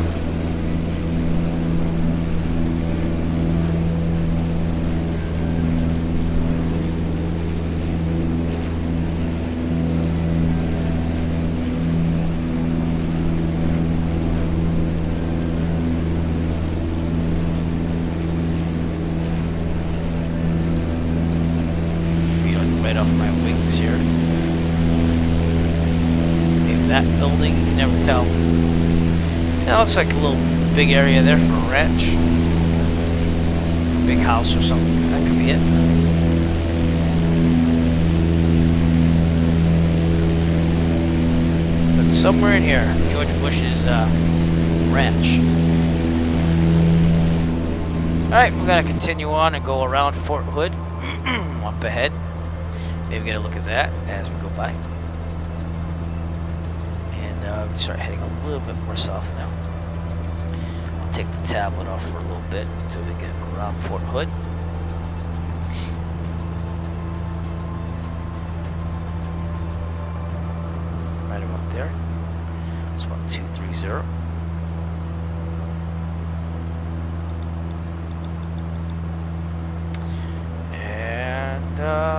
Right off my wings here. Maybe that building, you can never tell. Yeah, looks like a little big area there for a ranch. Big house or something. That could be it. But somewhere in here, George Bush's ranch. Alright, we're going to continue on and go around Fort Hood. Up ahead. Maybe get a look at that as we go by. And we start heading a little bit more south now. I'll take the tablet off for a little bit until we get around Fort Hood. Right about there. It's about 230.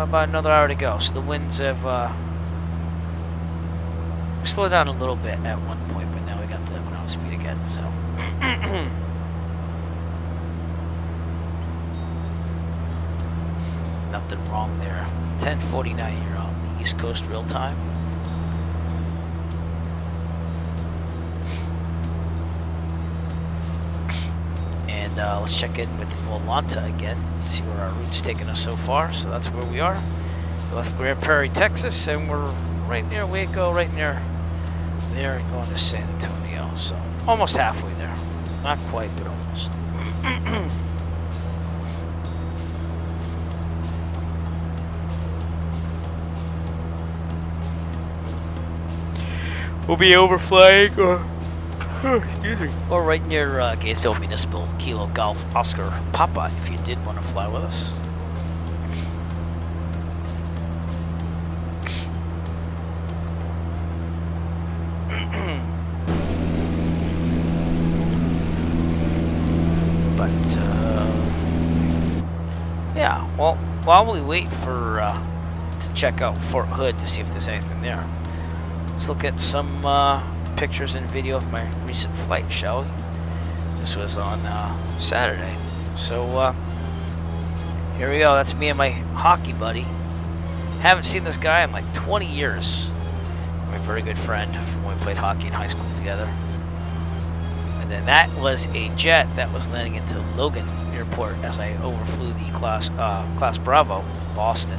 About another hour to go. So the winds have slowed down a little bit at one point, but now we got the ground speed again. So nothing wrong there. 10:49. You're on the East Coast real time. And let's check in with Volanta again. See where our route's taken us so far. So that's where we are. We left Grand Prairie, Texas, and we're right near Waco, right near there, and going to San Antonio. So almost halfway there. Not quite, but almost. We'll be overflying, excuse me, or right near Gatesville Municipal, Kilo Golf Oscar Papa, if you did want to fly with us. But yeah, well, while we wait for to check out Fort Hood to see if there's anything there, let's look at some pictures and video of my recent flight, shall we? This was on Saturday. So here we go. That's me and my hockey buddy. Haven't seen this guy in like 20 years. My very good friend from when we played hockey in high school together. And then that was a jet that was landing into Logan Airport as I overflew the Class Bravo, Boston.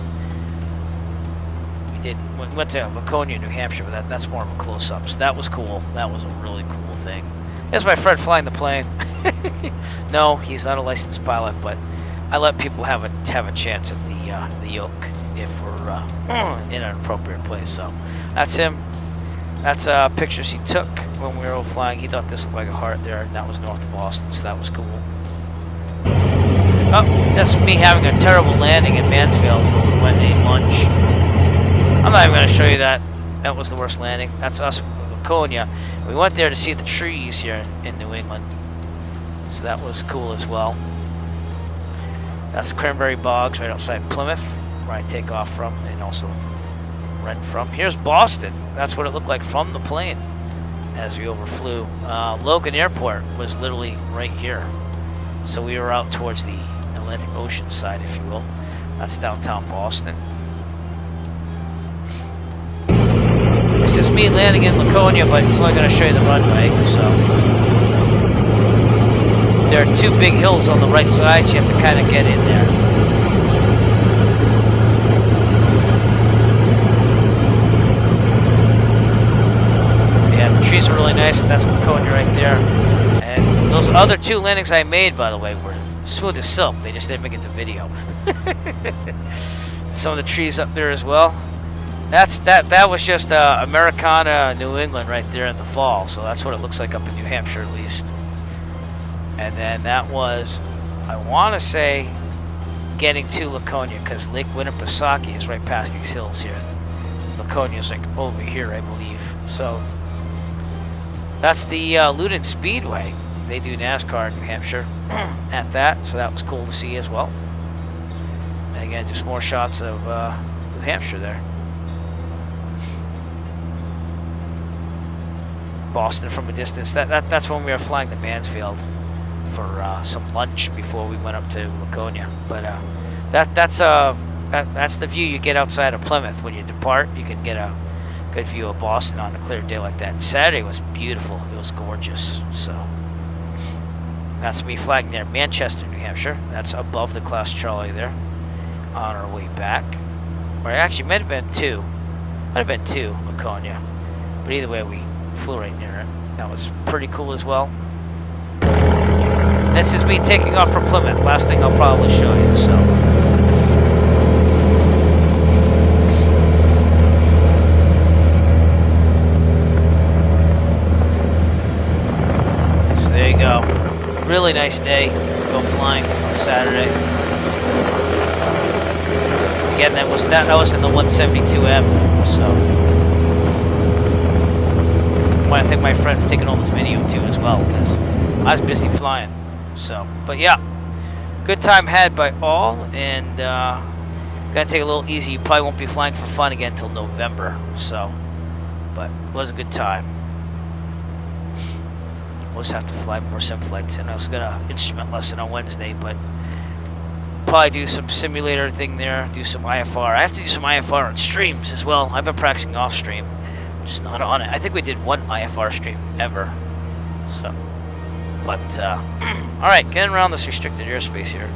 We we went to Laconia, New Hampshire, but that's more of a close-up. So that was cool. That was a really cool thing. Here's my friend flying the plane. No, he's not a licensed pilot, but I let people have a chance at the yoke if we're in an appropriate place. So that's him. That's pictures he took when we were all flying. He thought this looked like a heart there, and that was north of Boston, so that was cool. Oh, that's me having a terrible landing in Mansfield when we went and ate lunch. I'm not even going to show you that. That was the worst landing. That's us in Laconia. We went there to see the trees here in New England. So that was cool as well. That's Cranberry Bogs right outside Plymouth, where I take off from and also rent from. Here's Boston. That's what it looked like from the plane as we overflew. Logan Airport was literally right here. So we were out towards the Atlantic Ocean side, if you will. That's downtown Boston. This is me landing in Laconia, but it's only going to show you the runway, so. There are two big hills on the right side, so you have to kind of get in there. Yeah, the trees are really nice, and that's Laconia right there. And those other two landings I made, by the way, were smooth as silk. They just didn't make it to video. Some of the trees up there as well. That was just Americana, New England right there in the fall. So that's what it looks like up in New Hampshire at least. And then that was, I want to say, getting to Laconia, because Lake Winnipesaukee is right past these hills here. Laconia is like over here, I believe. So that's the Loudon Speedway. They do NASCAR in New Hampshire at that, so that was cool to see as well. And again, just more shots of New Hampshire there. Boston from a distance. That's when we were flying to Mansfield for some lunch before we went up to Laconia. But that's the view you get outside of Plymouth when you depart. You can get a good view of Boston on a clear day like that. And Saturday was beautiful. It was gorgeous. So that's me flagging there, Manchester, New Hampshire. That's above the Class Charlie there. On our way back, or actually might have been two. Might have been two Laconia. But either way, we flew right near it. That was pretty cool as well. This is me taking off from Plymouth. Last thing I'll probably show you. So. So there you go. Really nice day to go flying on Saturday. Again, that was in the 172M. So. I want to thank my friend for taking all this video too as well, because I was busy flying. So, but yeah, good time had by all, and gonna take a little easy. You probably won't be flying for fun again until November. So, but it was a good time. We'll just have to fly more sim flights, and I was gonna instrument lesson on Wednesday, but probably do some simulator thing there, do some IFR. I have to do some IFR on streams as well. I've been practicing off stream. Just not on it. I think we did one IFR stream ever. So, but all right, getting around this restricted airspace here,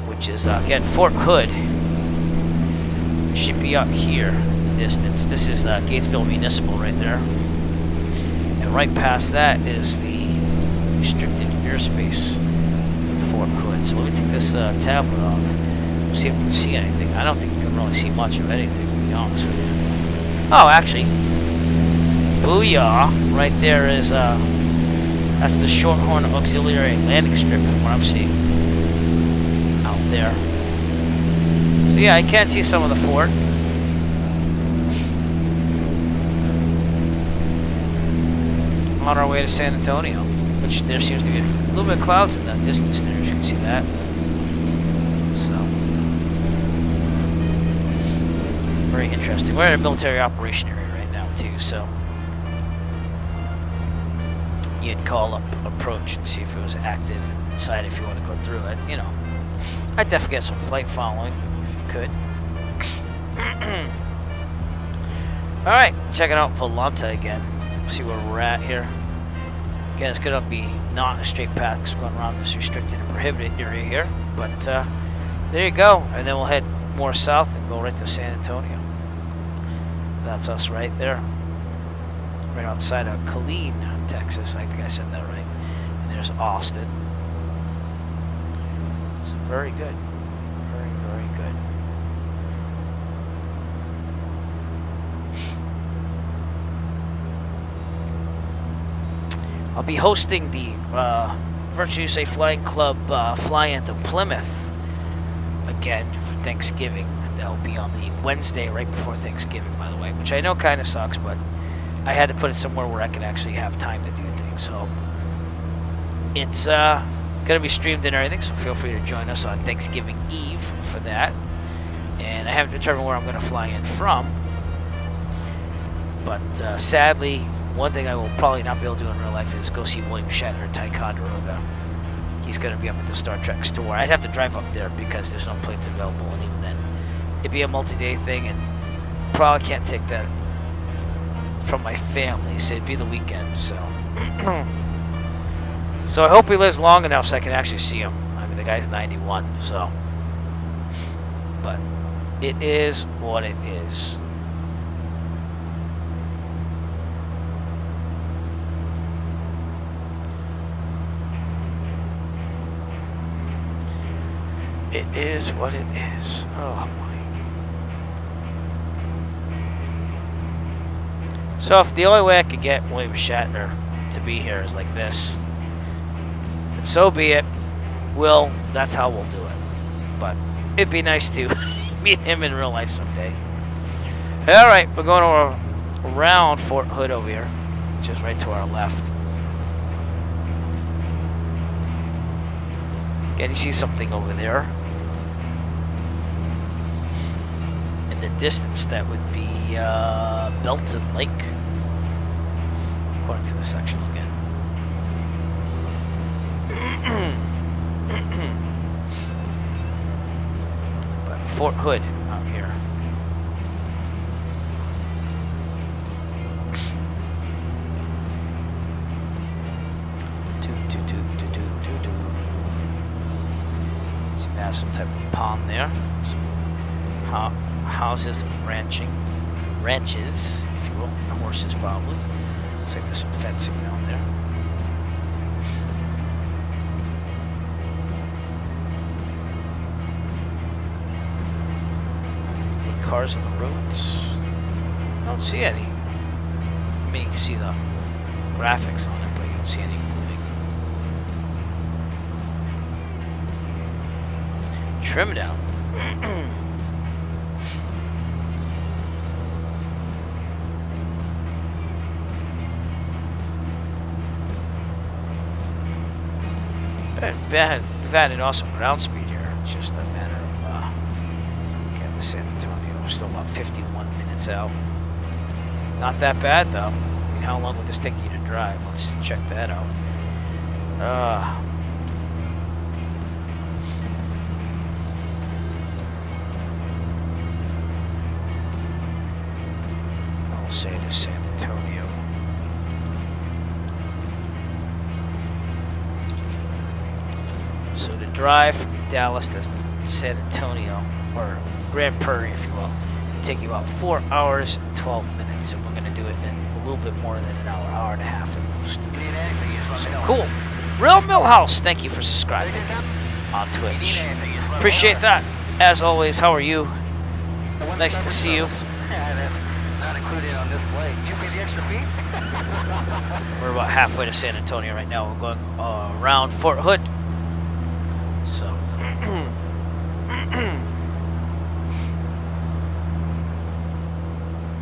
which is again Fort Hood. Should be up here in the distance. This is Gatesville Municipal right there, and right past that is the restricted airspace for Fort Hood. So let me take this tablet off. See if we can see anything. I don't think you can really see much of anything, to be honest with you. Oh, actually, booyah! Right there is that's the Shorthorn Auxiliary Landing Strip from what I'm seeing out there. So yeah, I can see some of the fort. On our way to San Antonio, which there seems to be a little bit of clouds in the distance there. As you can see that. So. Very interesting. We're in a military operation area right now too, so you'd call up approach and see if it was active and decide if you want to go through it. You know, I'd definitely get some flight following if you could. All right, checking out Volanta again. See where we're at here. Again, it's gonna be not a straight path because we're going around this restricted and prohibited area here. But there you go, and then we'll head more south and go right to San Antonio. That's us right there. Right outside of Killeen, Texas. I think I said that right. And there's Austin. So very good. Very, very good. I'll be hosting the Virtual USA Flying Club fly-in to Plymouth again for Thanksgiving. That'll be on the Wednesday right before Thanksgiving, by the way, which I know kind of sucks, but I had to put it somewhere where I can actually have time to do things. So it's going to be streamed and everything, so feel free to join us on Thanksgiving Eve for that. And I haven't determined where I'm going to fly in from, but sadly, one thing I will probably not be able to do in real life is go see William Shatner at Ticonderoga. He's going to be up at the Star Trek store. I'd have to drive up there because there's no planes available, and even then, it'd be a multi-day thing, and probably can't take that from my family, so it'd be the weekend, so. So I hope he lives long enough so I can actually see him. I mean, the guy's 91, so. But it is what it is. It is what it is. Oh boy. So if the only way I could get William Shatner to be here is like this, and so be it. That's how we'll do it. But it'd be nice to meet him in real life someday. All right, we're going around Fort Hood over here, which is right to our left. Again, you see something over there. In the distance, that would be Belton Lake, according to the section again. But Fort Hood out here. So you have some type of pond there. Some houses of ranches, if you will, horses probably. Looks like there's some fencing down there. Any cars on the roads? I don't see any. I mean, you can see the graphics on it, but you don't see any moving. Trim down. We've had an awesome ground speed here. It's just a matter of getting to San Antonio. We're still about 51 minutes out. Not that bad though. I mean, how long would this take you to drive? Let's check that out. I'll say to San Antonio. So to drive from Dallas to San Antonio, or Grand Prairie, if you will, it'll take you about 4 hours and 12 minutes, and we're going to do it in a little bit more than an hour and a half at most. So cool. Real Millhouse, thank you for subscribing on Twitch. Appreciate that. As always, how are you? Nice to see you. That's not included on this flight. Did you pay the extra fee? We're about halfway to San Antonio right now. We're going around Fort Hood. So,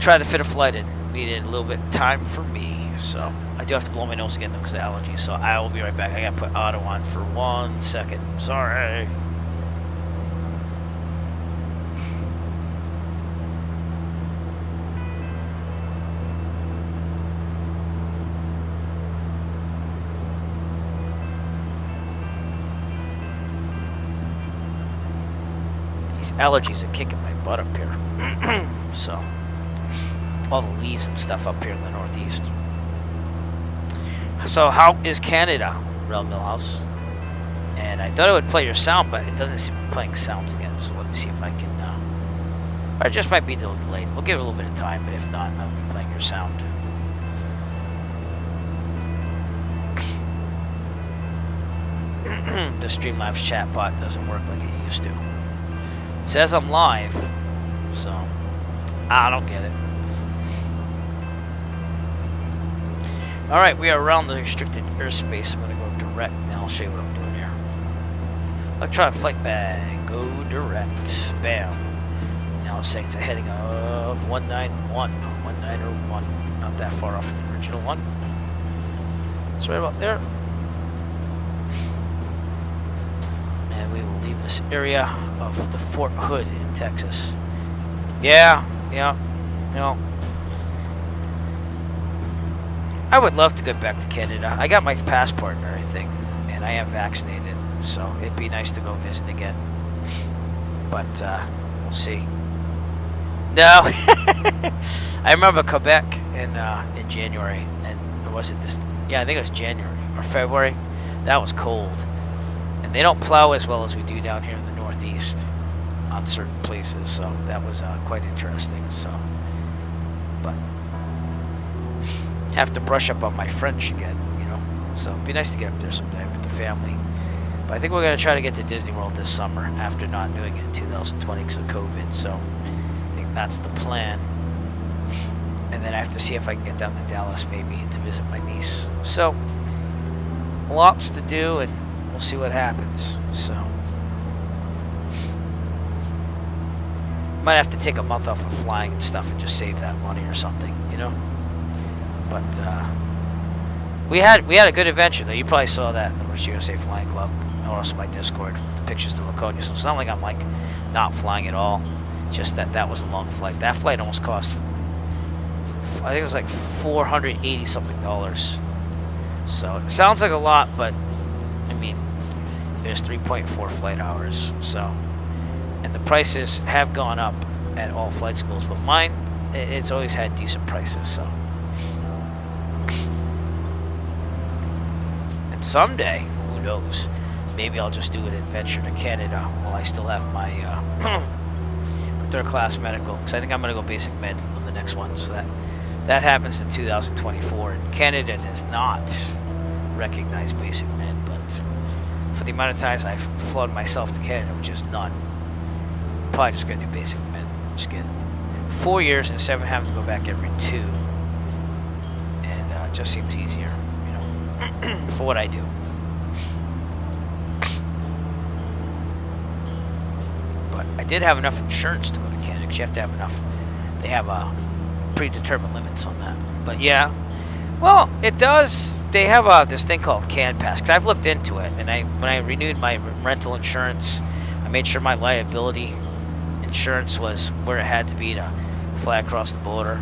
try to fit a flight in. Needed a little bit of time for me, so I do have to blow my nose again though because of allergies. So I will be right back. I gotta put auto on for 1 second. Sorry. These allergies are kicking my butt up here. So, all the leaves and stuff up here in the Northeast. So, how is Canada, Real Millhouse? And I thought it would play your sound, but it doesn't seem to be playing sounds again. So, let me see if I can. Or it just might be delayed. We'll give it a little bit of time, but if not, I'll be playing your sound. The Streamlabs chat bot doesn't work like it used to. It says I'm live, so I don't get it. Alright, we are around the restricted airspace. I'm going to go direct. Now I'll show you what I'm doing here. Electronic flight bag. Go direct. Bam. Now it's saying it's a heading of 191. 191. Not that far off from the original one. It's right about there. And we will leave this area of the Fort Hood in Texas. Yeah. I would love to get back to Canada. I got my passport and everything, and I am vaccinated, so it'd be nice to go visit again. But we'll see. No, I remember Quebec in January, and was it this? Yeah, I think it was January or February. That was cold, and they don't plow as well as we do down here in the Northeast on certain places. So that was quite interesting. So, but have to brush up on my French again, you know. So it'd be nice to get up there someday with the family. But I think we're gonna try to get to Disney World this summer after not doing it in 2020 because of COVID. So I think that's the plan. And then I have to see if I can get down to Dallas maybe to visit my niece. So lots to do, and we'll see what happens. So might have to take a month off of flying and stuff and just save that money or something, you know. But we had a good adventure though. You probably saw that in the Rich USA Flying Club, or also my Discord, the pictures to Laconia. So it's not like I'm like not flying at all. Just that was a long flight. That flight almost cost, I think it was like $480 something. So it sounds like a lot, but I mean, there's 3.4 flight hours. So, and the prices have gone up at all flight schools, but mine, it's always had decent prices. So, and someday, who knows? Maybe I'll just do an adventure to Canada while I still have my third class medical, because I think I'm going to go basic med on the next one. So that happens in 2024, and Canada does not recognize basic med, but for the amount of times I've flown myself to Canada, which is none, probably just going to do basic med. Just get 4 years instead of having to go back every 2, and it just seems easier, you know, for what I do. But I did have enough insurance to go to Canada, because you have to have enough. They have predetermined limits on that. But yeah, well, it does. They have this thing called CanPass, because I've looked into it, and when I renewed my rental insurance, I made sure my liability insurance was where it had to be to fly across the border.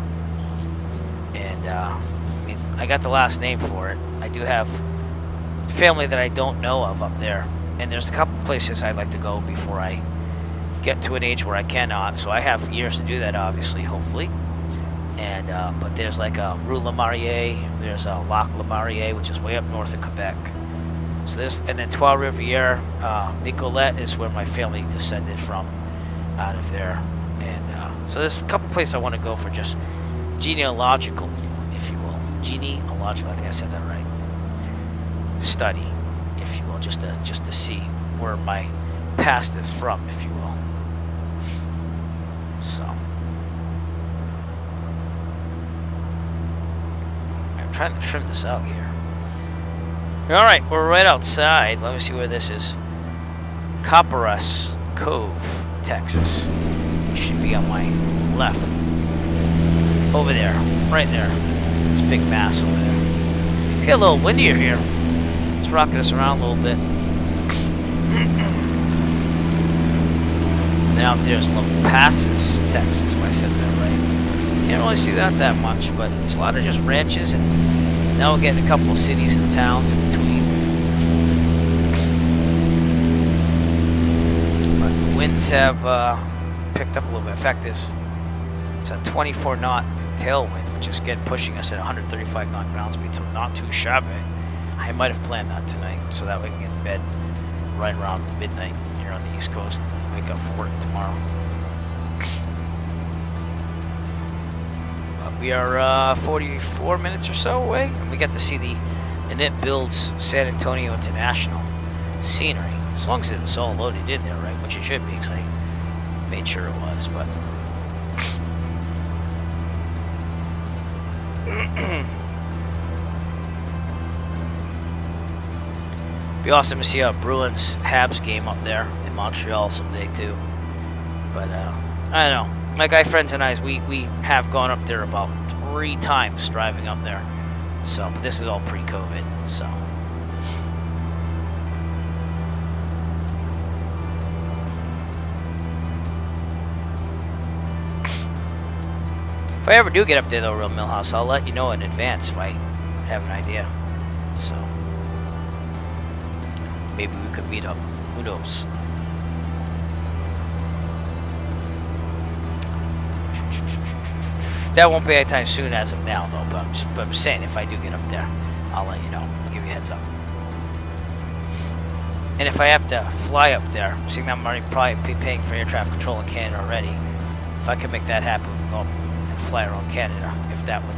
And I mean, I got the last name for it. I do have family that I don't know of up there, and there's a couple places I'd like to go before I get to an age where I cannot. So I have years to do that, obviously, hopefully. And but there's like a Rue La Mariée, there's a Lac La Mariée, which is way up north in Quebec. So this, and then Trois Rivières, Nicolette is where my family descended from, out of there. And so there's a couple places I want to go for just genealogical, if you will, genealogical. I think I said that right. Study, if you will, just to see where my past is from, if you will. So I'm trying to trim this out here. Alright, we're right outside. Let me see where this is. Copperas Cove, Texas. It should be on my left. Over there. Right there. This big mass over there. It's got a little windier here. It's rocking us around a little bit. And out there's La Paz, Texas, if I said that right. Can't really see that much, but it's a lot of just ranches, and now we're getting a couple of cities and towns in between. But the winds have picked up a little bit. In fact, it's a 24 knot tailwind, which is pushing us at 135 knot ground speed, so not too shabby. I might have planned that tonight, so that way we can get to bed right around midnight here on the East Coast and wake up for work tomorrow. We are 44 minutes or so away, and we get to see the Annette Builds San Antonio International scenery. As long as it's all loaded in there, right? Which it should be, because I made sure it was, but... Be awesome to see a Bruins Habs game up there in Montreal someday too. But I don't know. My guy friends and I, we have gone up there about 3 times driving up there. So, but this is all pre-COVID. So. If I ever do get up there though, Real Millhouse, I'll let you know in advance if I have an idea. So. Maybe we could meet up. Who knows? That won't be anytime soon as of now, though. But I'm saying if I do get up there, I'll let you know. I'll give you a heads up. And if I have to fly up there, seeing that I'm already probably paying for air traffic control in Canada already, if I can make that happen, we can go up and fly around Canada, if that would.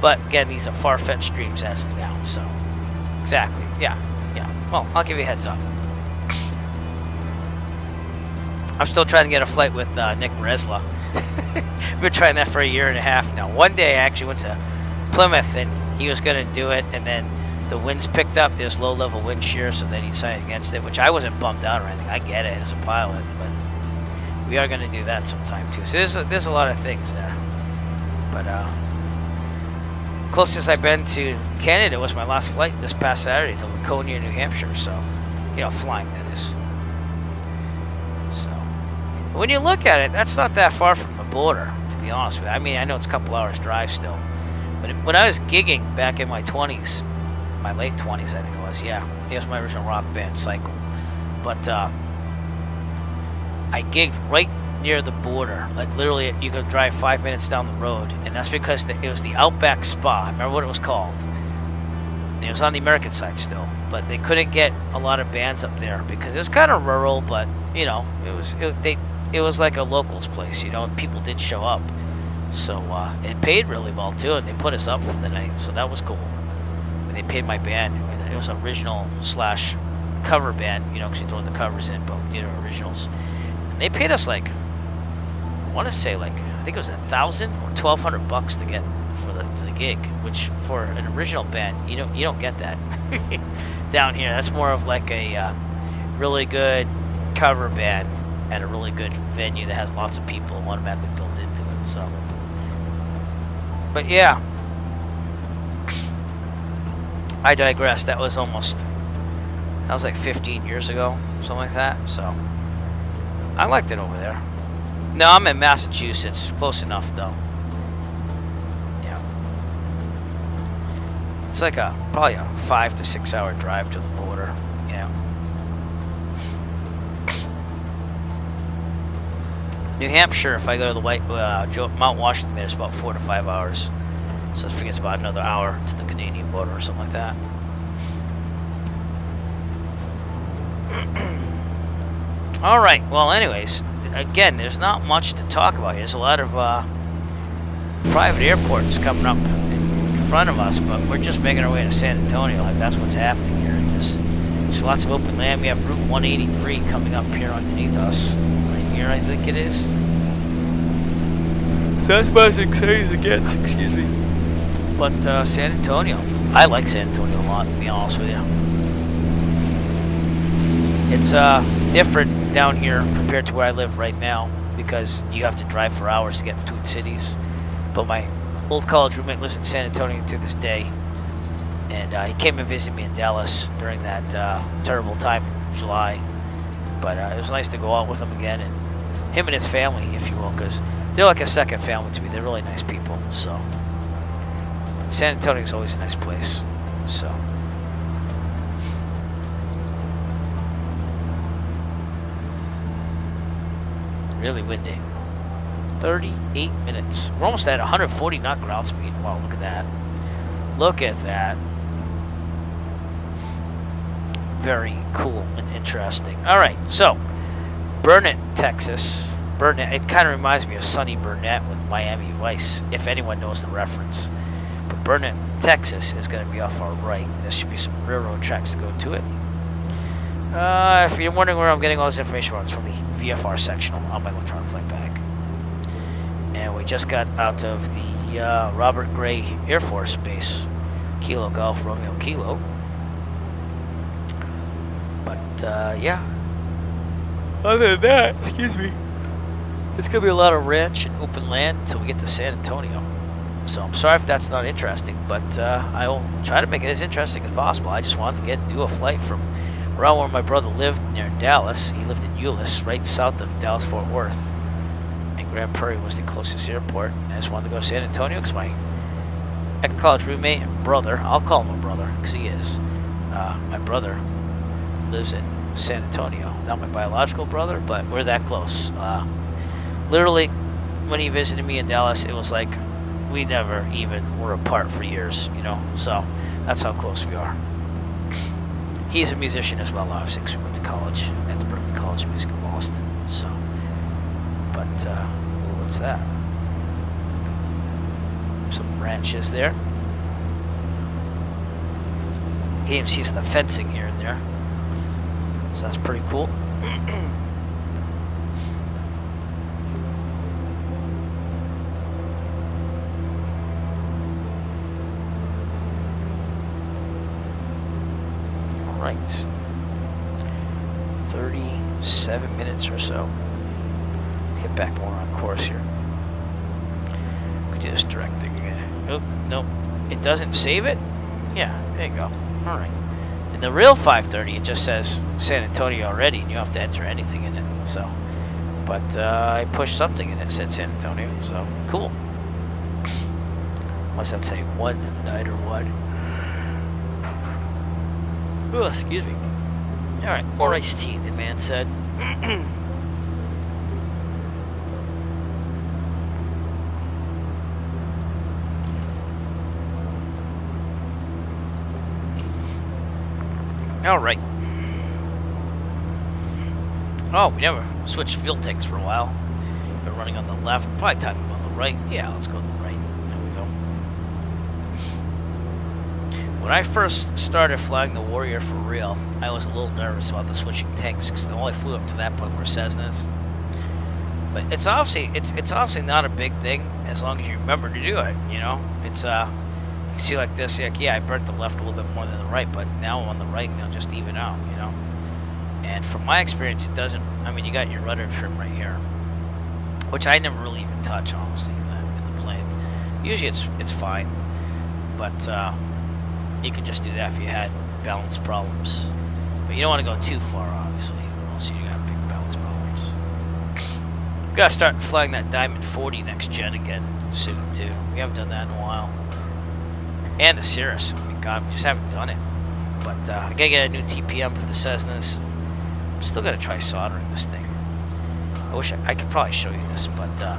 But again, these are far-fetched dreams as of now. So exactly, yeah. Well, I'll give you a heads up. I'm still trying to get a flight with Nick Bresla. We've been trying that for 1.5 years now. One day I actually went to Plymouth and he was going to do it, and then the winds picked up. There's low-level wind shear, so then he decided against it, which I wasn't bummed out or anything. I get it as a pilot, but we are going to do that sometime too. So there's a lot of things there. But closest I've been to Canada was my last flight this past Saturday to Laconia, New Hampshire. So, flying that is. So, when you look at it, that's not that far from the border, to be honest with you. I mean, I know it's a couple hours drive still. But when I was gigging back in my 20s, my late 20s, I think it was, yeah. It was my original rock band, Cycle. But I gigged right near the border. Like, literally, you could drive 5 minutes down the road. And that's because it was the Outback Spa. I remember what it was called. And it was on the American side still. But they couldn't get a lot of bands up there because it was kind of rural, but, it was like a locals place, and people did show up. So it paid really well, too, and they put us up for the night, so that was cool. And they paid my band, and it was original/cover band, because you throw the covers in, but we did originals. And they paid us I want to say I think it was $1,000 or $1,200 to get for the gig, which for an original band, you don't get that down here. That's more of like a really good cover band at a really good venue that has lots of people automatically built into it. So, but yeah, I digress. That was like 15 years ago, something like that. So I liked it over there. No, I'm in Massachusetts. Close enough, though. Yeah. It's like probably a 5 to 6 hour drive to the border. Yeah. New Hampshire, if I go to the Mount Washington, there's about 4 to 5 hours. So I think it's about another hour to the Canadian border or something like that. All right. Well, anyways, again, there's not much to talk about here. There's a lot of private airports coming up in front of us, but we're just making our way to San Antonio. That's what's happening here. There's lots of open land. We have Route 183 coming up here underneath us. Right here, I think it is. So that's about as exciting as it gets. Excuse me. But San Antonio, I like San Antonio a lot, to be honest with you. It's different down here compared to where I live right now because you have to drive for hours to get between cities. But my old college roommate lives in San Antonio to this day, and he came and visited me in Dallas during that terrible time in July. But it was nice to go out with him again, and him and his family, if you will, because they're like a second family to me. They're really nice people. So San Antonio is always a nice place. So. Really windy. 38 minutes. We're almost at 140 knot ground speed. Wow, look at that. Look at that. Very cool and interesting. All right, so Burnet, Texas. Burnett. It kind of reminds me of Sonny Burnett with Miami Vice, if anyone knows the reference. But Burnett, Texas is going to be off our right. There should be some railroad tracks to go to it. If you're wondering where I'm getting all this information from, it's from the VFR sectional on my electronic flight bag. And we just got out of the Robert Gray Air Force Base, Kilo Golf Romeo Kilo. But yeah, other than that, excuse me, it's gonna be a lot of ranch and open land until we get to San Antonio. So I'm sorry if that's not interesting, but I will try to make it as interesting as possible. I just wanted to do a flight from around where my brother lived near Dallas. He lived in Euless, right south of Dallas-Fort Worth. And Grand Prairie was the closest airport. And I just wanted to go to San Antonio because my ex-college roommate and brother, I'll call him a brother because he is, my brother lives in San Antonio. Not my biological brother, but we're that close. Literally, when he visited me in Dallas, it was like we never even were apart for years, you know? So that's how close we are. He's a musician as well, obviously, because we went to college at the Berklee College of Music in Boston. So, but what's that? Some ranches there. You can even see some of the fencing here and there. So that's pretty cool. Right. 37 minutes or so. Let's get back more on course here. Could do this direct thing again. Oh, no. It doesn't save it? Yeah, there you go. Alright. In the real 530, it just says San Antonio already, and you don't have to enter anything in it. So, but I pushed something and it said San Antonio, so cool. What's that say? One night or what? Oh, excuse me. Alright, more iced tea, the man said. Alright. Oh, we never switched fuel tanks for a while. We're running on the left. Probably time to go on the right. Yeah, let's go on the right. There we go. When I first started flying the Warrior for real, I was a little nervous about the switching tanks because I only flew up to that point where Cessna's. But it's honestly not a big thing as long as you remember to do it. You know, it's you see like this, like yeah, I burnt the left a little bit more than the right, but now I'm on the right, and I'll just even out. You know, and from my experience, it doesn't. I mean, you got your rudder trim right here, which I never really even touch honestly in the plane. Usually it's fine, but you can just do that if you had balance problems. But you don't want to go too far, obviously, or else you got big balance problems. We've got to start flying that Diamond 40 next gen again soon too. We haven't done that in a while. And the Cirrus. I mean, God, we just haven't done it. But I gotta get a new TPM for the Cessnas. I'm still gonna try soldering this thing. I wish I could probably show you this, but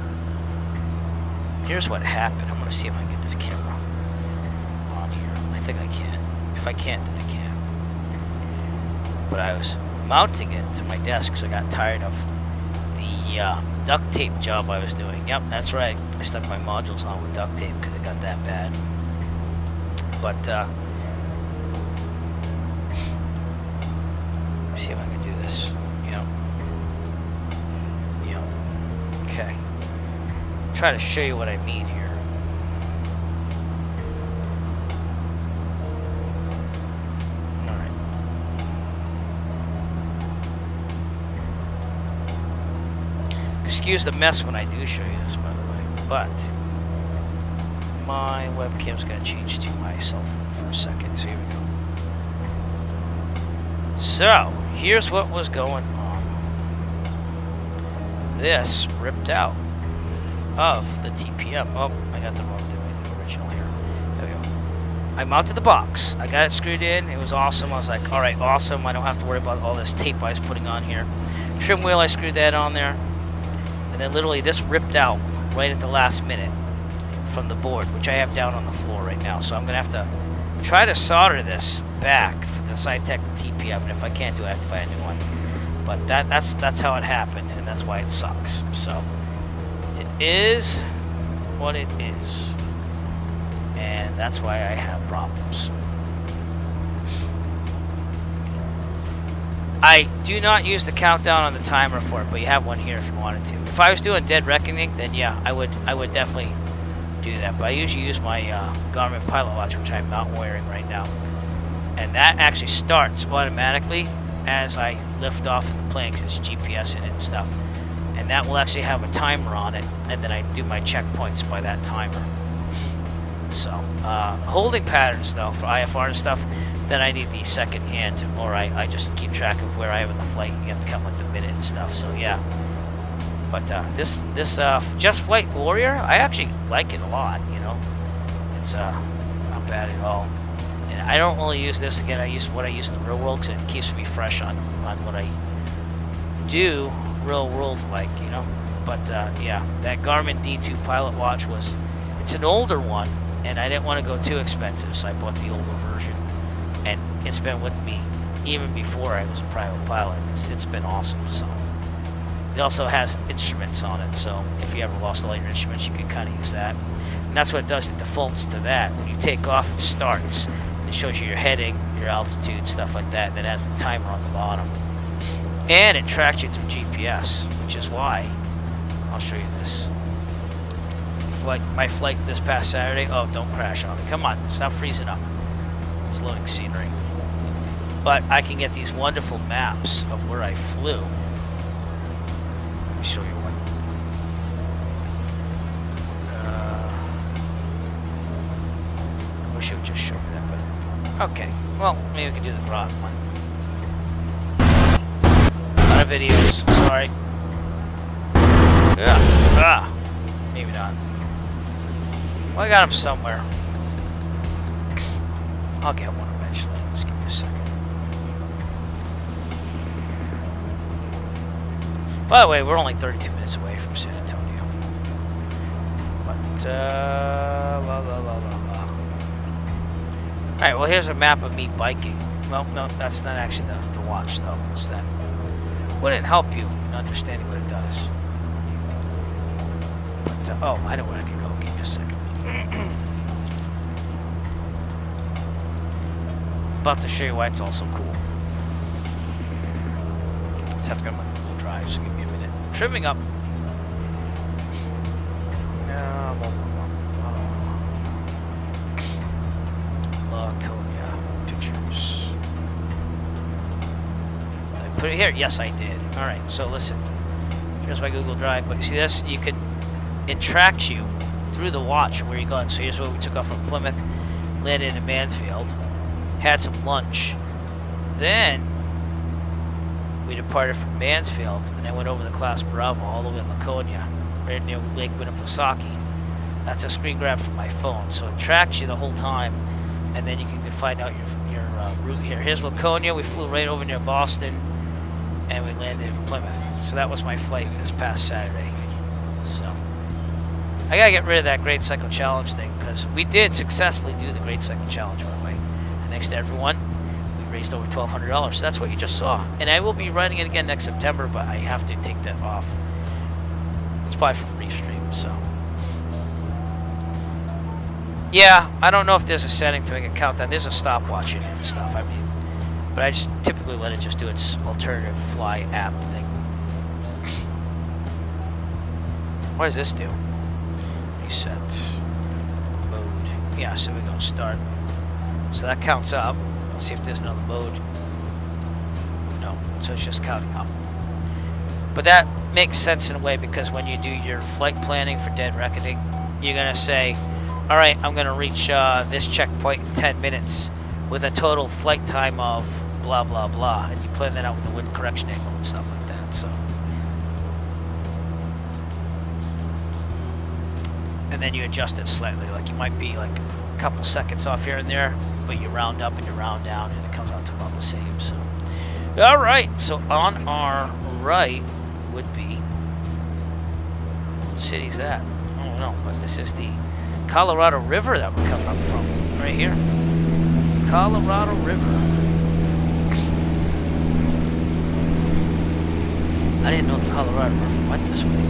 here's what happened. I'm gonna see if I can get this camera on here. I think I can. If I can't, then I can. But I was mounting it to my desk because I got tired of the duct tape job I was doing. Yep, that's right. I stuck my modules on with duct tape because it got that bad. But let's see if I can do this. Okay. Try to show you what I mean here. All right. Excuse the mess when I do show you this, by the way, but my webcam's gonna change to my cell phone for a second. So here we go. So here's what was going on. This ripped out of the TPM. Oh, I got the wrong thing. I did original here. There we go. I mounted the box. I got it screwed in. It was awesome. I was like, all right, awesome. I don't have to worry about all this tape I was putting on here. Trim wheel, I screwed that on there. And then literally this ripped out right at the last minute from the board, which I have down on the floor right now. So I'm gonna have to try to solder this back for the Cytec TPM, and if I can't do it, I have to buy a new one. But that's how it happened, and that's why it sucks. So it is what it is, and that's why I have problems. I do not use the countdown on the timer for it, but you have one here if you wanted to. If I was doing Dead Reckoning, then yeah, I would definitely do that. But I usually use my Garmin Pilot Watch, which I'm not wearing right now, and that actually starts automatically as I lift off the plane because it's GPS in it and stuff. And that will actually have a timer on it, and then I do my checkpoints by that timer. So, holding patterns though for IFR and stuff, then I need the second hand, or I just keep track of where I am in the flight. You have to count like the minute and stuff. So yeah. But this Just Flight Warrior, I actually like it a lot. You know, it's not bad at all. And I don't really use this again. I use what I use in the real world because it keeps me fresh on what I do real world like. You know. But yeah, that Garmin D2 Pilot Watch it's an older one, and I didn't want to go too expensive, so I bought the older version. And it's been with me even before I was a private pilot. It's been awesome. So it also has instruments on it, so if you ever lost all your instruments, you can kind of use that. And that's what it does. It defaults to that. When you take off, it starts. It shows you your heading, your altitude, stuff like that. That has the timer on the bottom, and it tracks you through GPS, which is why I'll show you this. My flight this past Saturday. Oh, don't crash on me! Come on, stop freezing up. It's loading scenery. But I can get these wonderful maps of where I flew. Let me show you one. I wish it would just show me that, but okay. Well, maybe we can do the Grot one. A lot of videos. Sorry. Yeah. Maybe not. Well, I got them somewhere. I'll get one eventually. Just give me a second. By the way, we're only 32 minutes away from San Antonio. But, blah, blah, blah, blah, blah. Alright, well, here's a map of me biking. Well, no, that's not actually the watch, though. It's that. Wouldn't help you in understanding what it does. But, oh, I know where I can go. Give me a second. About to show you why it's also cool. Just have to go to my Google Drive, so give me a minute. Trimming up. Laconia pictures. Did I put it here? Yes, I did. Alright, so listen. Here's my Google Drive. But you see this? It tracks you through the watch where you're going. So here's where we took off from Plymouth, landed in Mansfield. Had some lunch. Then we departed from Mansfield and then went over the Class Bravo all the way to Laconia, right near Lake Winnipesaukee. That's a screen grab from my phone, so it tracks you the whole time, and then you can find out your route here. Here's Laconia. We flew right over near Boston, and we landed in Plymouth. So that was my flight this past Saturday. So I gotta get rid of that Great Cycle Challenge thing because we did successfully do the Great Cycle Challenge, by the way. Thanks to everyone, we raised over $1,200. So that's what you just saw. And I will be running it again next September, but I have to take that off. It's probably from Restream, so. Yeah, I don't know if there's a setting to make a countdown. There's a stopwatch in it and stuff. I mean, but I just typically let it just do its alternative fly app thing. What does this do? Reset. Mode. Yeah, so we're going to start. So that counts up. Let's see if there's another mode. No, so it's just counting up. But that makes sense in a way because when you do your flight planning for Dead Reckoning, you're going to say, all right, I'm going to reach this checkpoint in 10 minutes with a total flight time of blah, blah, blah. And you plan that out with the wind correction angle and stuff like that. So, and then you adjust it slightly. Like you might be like a couple seconds off here and there, but you round up and you round down, and it comes out to about the same. So, all right. So on our right would be, what city's that? I don't know, but this is the Colorado River that we're coming up from right here. Colorado River. I didn't know the Colorado River went this way.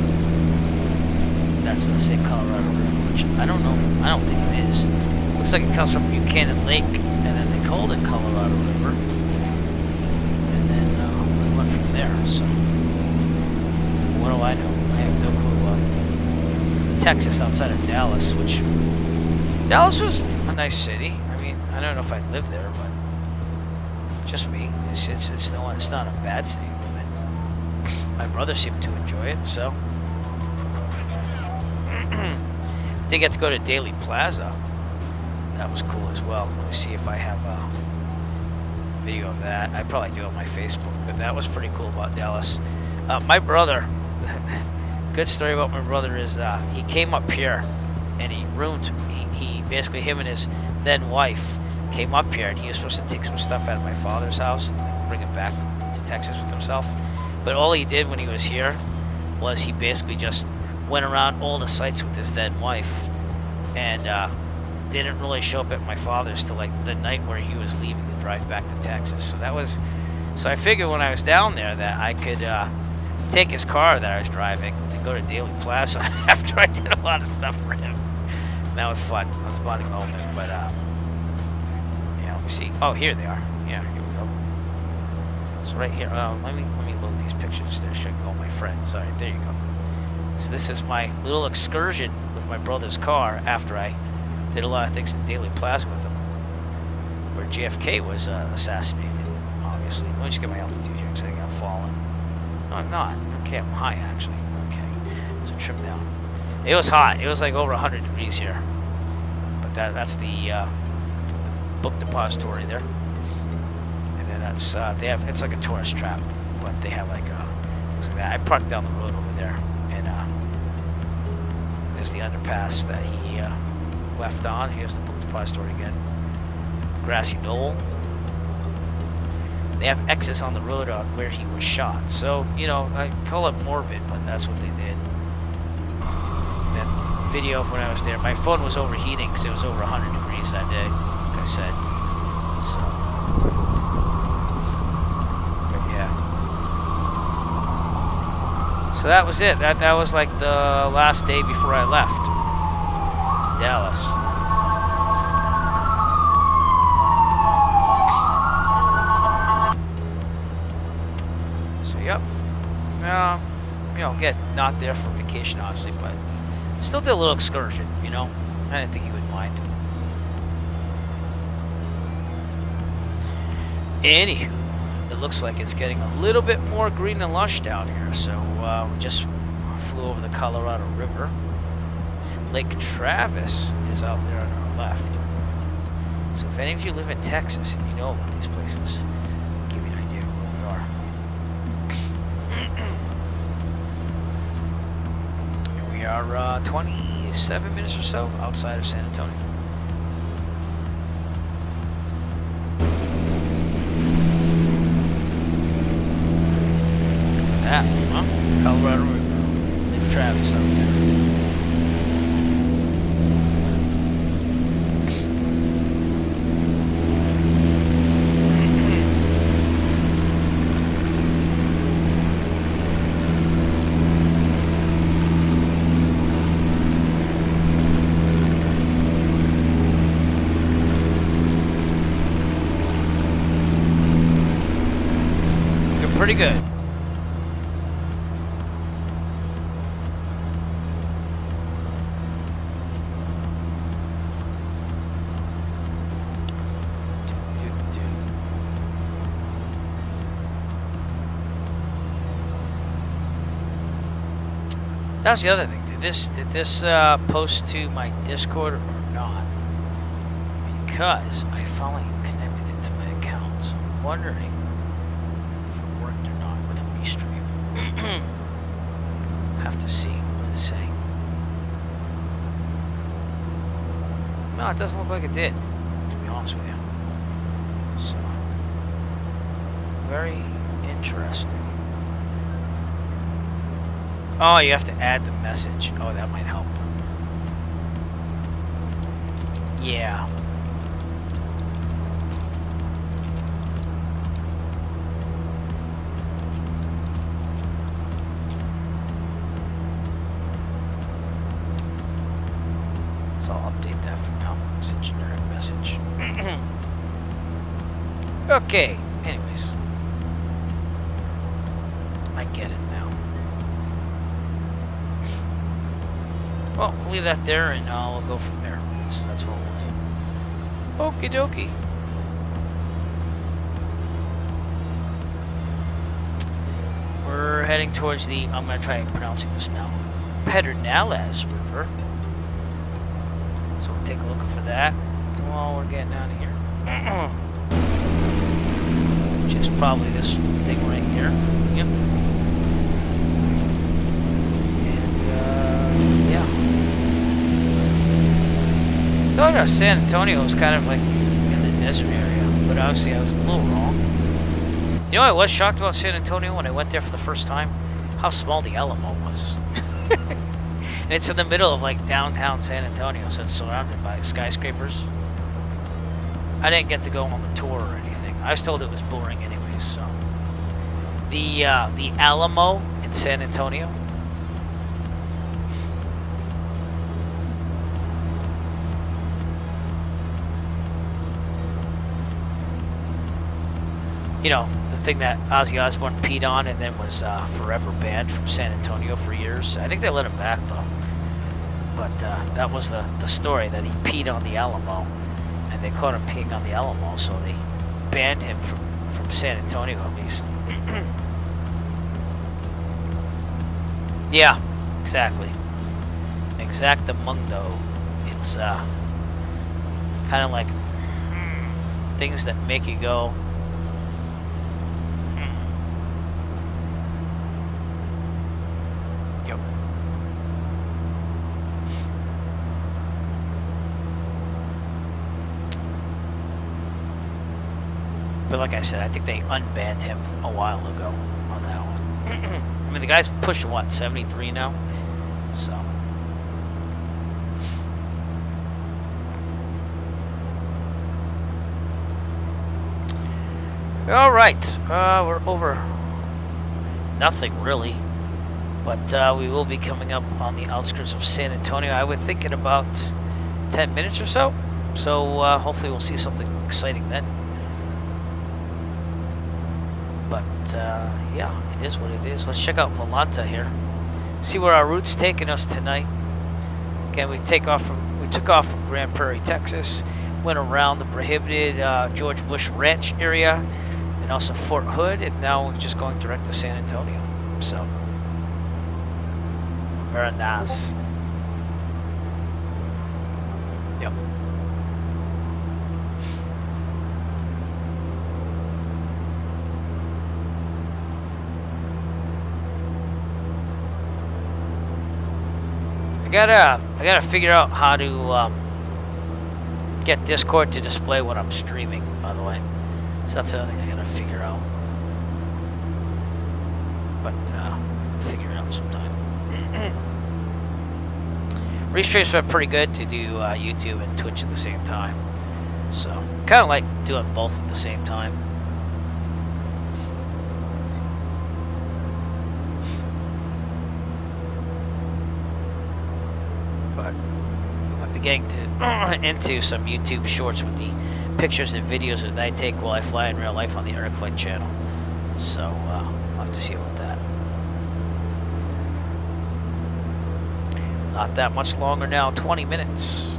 That's the same Colorado River, which I don't know. I don't think it is. Looks like it comes from Buchanan Lake, and then they called it Colorado River, and then we went from there. So what do I know? I have no clue. Texas, outside of Dallas, which Dallas was a nice city. I mean, I don't know if I'd live there, but just me. It's not a bad city to live in. My brother seemed to enjoy it, so. Did get to go to Daily Plaza. That was cool as well. Let me see if I have a video of that. I probably do on my Facebook, but that was pretty cool about Dallas. My brother, good story about my brother is he came up here and he basically, him and his then wife came up here, and he was supposed to take some stuff out of my father's house and bring it back to Texas with himself. But all he did when he was here was he basically just went around all the sites with his then wife, and didn't really show up at my father's till like the night where he was leaving to drive back to Texas. So I figured when I was down there that I could take his car that I was driving and go to Daily Plaza after I did a lot of stuff for him. And that was fun. That was a bonding moment. But yeah, let me see. Oh, here they are. Yeah, here we go. So right here. Let me load these pictures to show you all my friends. All right, there you go. So this is my little excursion with my brother's car after I did a lot of things in Daily Plaza with him, where JFK was assassinated, obviously. Let me just get my altitude here because I think I'm falling. No, I'm not. Okay, I'm high, actually. Okay, so trim down. It was hot. It was like over 100 degrees here. But that's the book depository there. And then that's, it's like a tourist trap, but they have like things like that. I parked down the road over there, and there's the underpass that he left on. Here's the book depository again. Grassy knoll. They have X's on the road on where he was shot. So, I call it morbid, but that's what they did. Then video of when I was there. My phone was overheating because it was over 100 degrees that day, like I said. So, but yeah. So that was it. That was like the last day before I left Dallas. So yep. Get not there for vacation obviously, but still did a little excursion, I didn't think he would mind. Anywho, it looks like it's getting a little bit more green and lush down here, so we just flew over the Colorado River. Lake Travis is out there on our left. So if any of you live in Texas and you know about these places, I'll give you an idea of where we are. Here we are 27 minutes or so outside of San Antonio. Colorado River, Lake Travis out there. Looking pretty good. That's the other thing. Did this post to my Discord or not? Because I finally connected it to my account, so I'm wondering if it worked or not with Restream. Have to see. What does it say? No, it doesn't look like it did, to be honest with you. So, very interesting. Oh, you have to add the message. Oh, that might help. Yeah. So I'll update that for now. It's a generic message. Okay, anyways. I get it now. Well, we'll leave that there and we'll go from there. So that's what we'll do. Okie dokie. We're heading towards the, I'm going to try pronouncing this now, Pedernales River. So we'll take a look for that while we're getting out of here. Which is probably this thing right here. Yep. And, yeah. I thought San Antonio was kind of like in the desert area, but obviously I was a little wrong. You know, I was shocked about San Antonio when I went there for the first time, how small the Alamo was. And it's in the middle of like downtown San Antonio, so it's surrounded by skyscrapers. I didn't get to go on the tour or anything. I was told it was boring anyways, so. The Alamo in San Antonio. You know, the thing that Ozzy Osbourne peed on and then was forever banned from San Antonio for years. I think they let him back though. But that was the story, that he peed on the Alamo. And they caught him peeing on the Alamo, so they banned him from San Antonio at least. Yeah, exactly. Exactamundo. It's kind of like things that make you go, Yep. But like I said, I think they unbanned him a while ago on that one. I mean, the guy's pushing, what, 73 now? So. All right. We're over nothing, really. But we will be coming up on the outskirts of San Antonio. I would think in about 10 minutes or so. So hopefully we'll see something exciting then. But yeah, it is what it is. Let's check out Volanta here. See where our route's taking us tonight. Again, we took off from Grand Prairie, Texas. Went around the prohibited George Bush Ranch area, and also Fort Hood, and now we're just going direct to San Antonio. So, very nice. Yep. I gotta figure out how to get Discord to display what I'm streaming, by the way. So that's the other thing I gotta figure out. But figure it out sometime. Restream's been pretty good to do YouTube and Twitch at the same time. So kind of like doing both at the same time. But we might be getting to into some YouTube shorts with the pictures and videos that I take while I fly in real life on the Eric Flight channel. So I'll have to see about that. Not that much longer now, 20 minutes.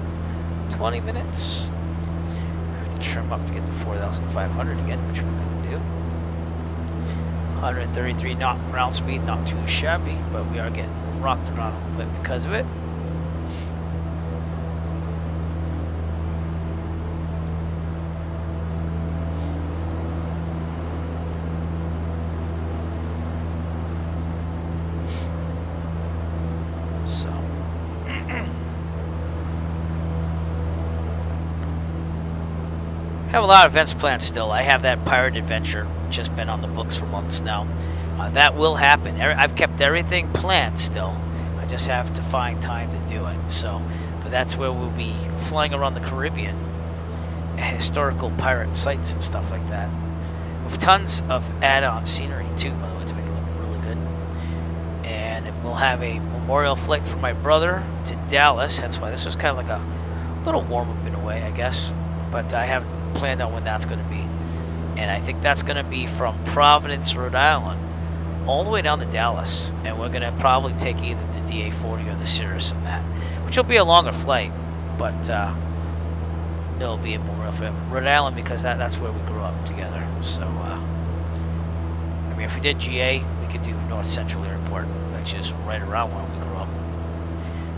20 minutes. I have to trim up to get to 4,500 again, which we're going to do. 133 knot ground speed, not too shabby, but we are getting rocked around a little bit because of it. I have a lot of events planned still. I have that pirate adventure, which has been on the books for months now. That will happen. I've kept everything planned still. I just have to find time to do it. So, but that's where we'll be flying around the Caribbean, historical pirate sites and stuff like that, with tons of add-on scenery too, by the way, to make it look really good. And we'll have a memorial flight for my brother to Dallas. Hence why this was kind of like a A little warm up in a way, I guess. But I haven't planned out when that's going to be. And I think that's going to be from Providence, Rhode Island, all the way down to Dallas. And we're going to probably take either the DA-40 or the Cirrus in that, which will be a longer flight, but it'll be a more of a Rhode Island because that's where we grew up together. So, I mean, if we did GA, we could do North Central Airport, which is right around where we grew up.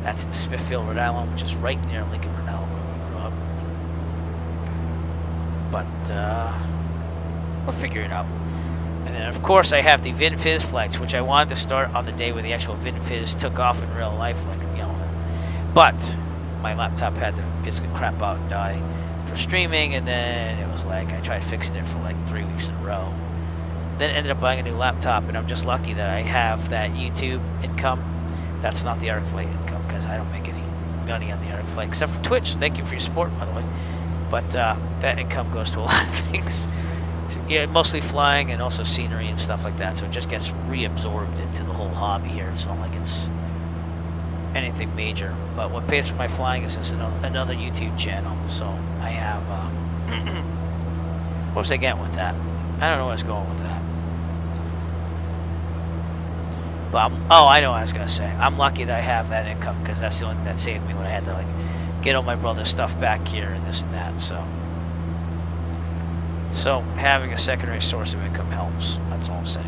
That's in Smithfield, Rhode Island, which is right near Lincoln, Rhode Island, where we grew up. But we'll figure it out. And then, of course, I have the VinFizz flights, which I wanted to start on the day where the actual VinFizz took off in real life, like, you know. But my laptop had to basically crap out and die for streaming, and then it was like I tried fixing it for like 3 weeks in a row. Then ended up buying a new laptop, and I'm just lucky that I have that YouTube income. That's not the Arctic Flight income, because I don't make any money on the Arctic Flight, except for Twitch. Thank you for your support, by the way. But that income goes to a lot of things. Yeah, mostly flying and also scenery and stuff like that, so it just gets reabsorbed into the whole hobby here. It's not like it's anything major, but what pays for my flying is just another YouTube channel. So I have what was I getting with that? I don't know where I was going with that. But oh, I know what I was gonna say. I'm lucky that I have that income, because that's the only thing that saved me when I had to like get all my brother's stuff back here and this and that. So having a secondary source of income helps. That's all I'm saying.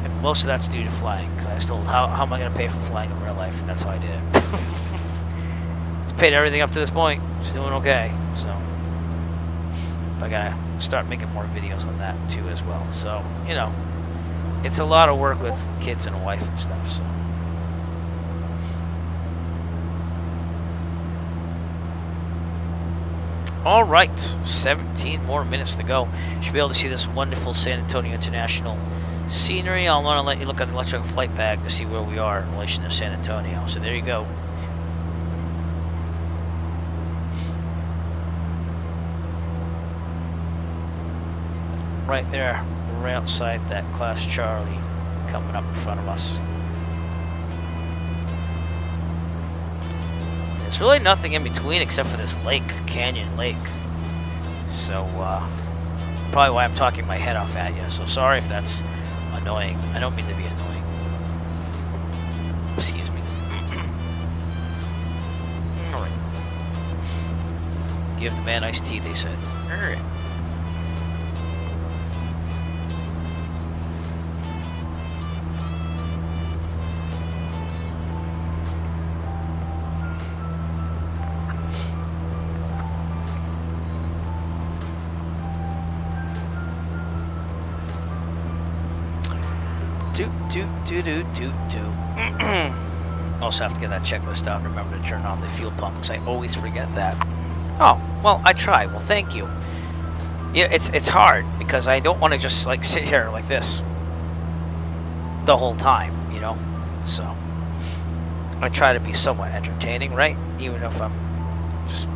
And most of that's due to flying, because I was told, how am I going to pay for flying in real life? And that's how I did it. It's paid everything up to this point. It's doing okay. So I got to start making more videos on that too as well. So, you know, it's a lot of work with kids and a wife and stuff. So. All right, 17 more minutes to go. Should be able to see this wonderful San Antonio International scenery. I'll want to let you look at the electronic flight bag to see where we are in relation to San Antonio. So there you go. Right there, right outside that Class Charlie coming up in front of us. There's really nothing in between except for this lake, Canyon Lake. So, probably why I'm talking my head off at you. So sorry if that's annoying. I don't mean to be annoying. Excuse me. Alright. Give the man iced tea, they said. Alright. Also have to get that checklist out and remember to turn on the fuel pump, because I always forget that. Oh, well, I try. Well, thank you. Yeah, it's hard because I don't want to just like sit here like this the whole time, you know? So I try to be somewhat entertaining, right? Even if I'm just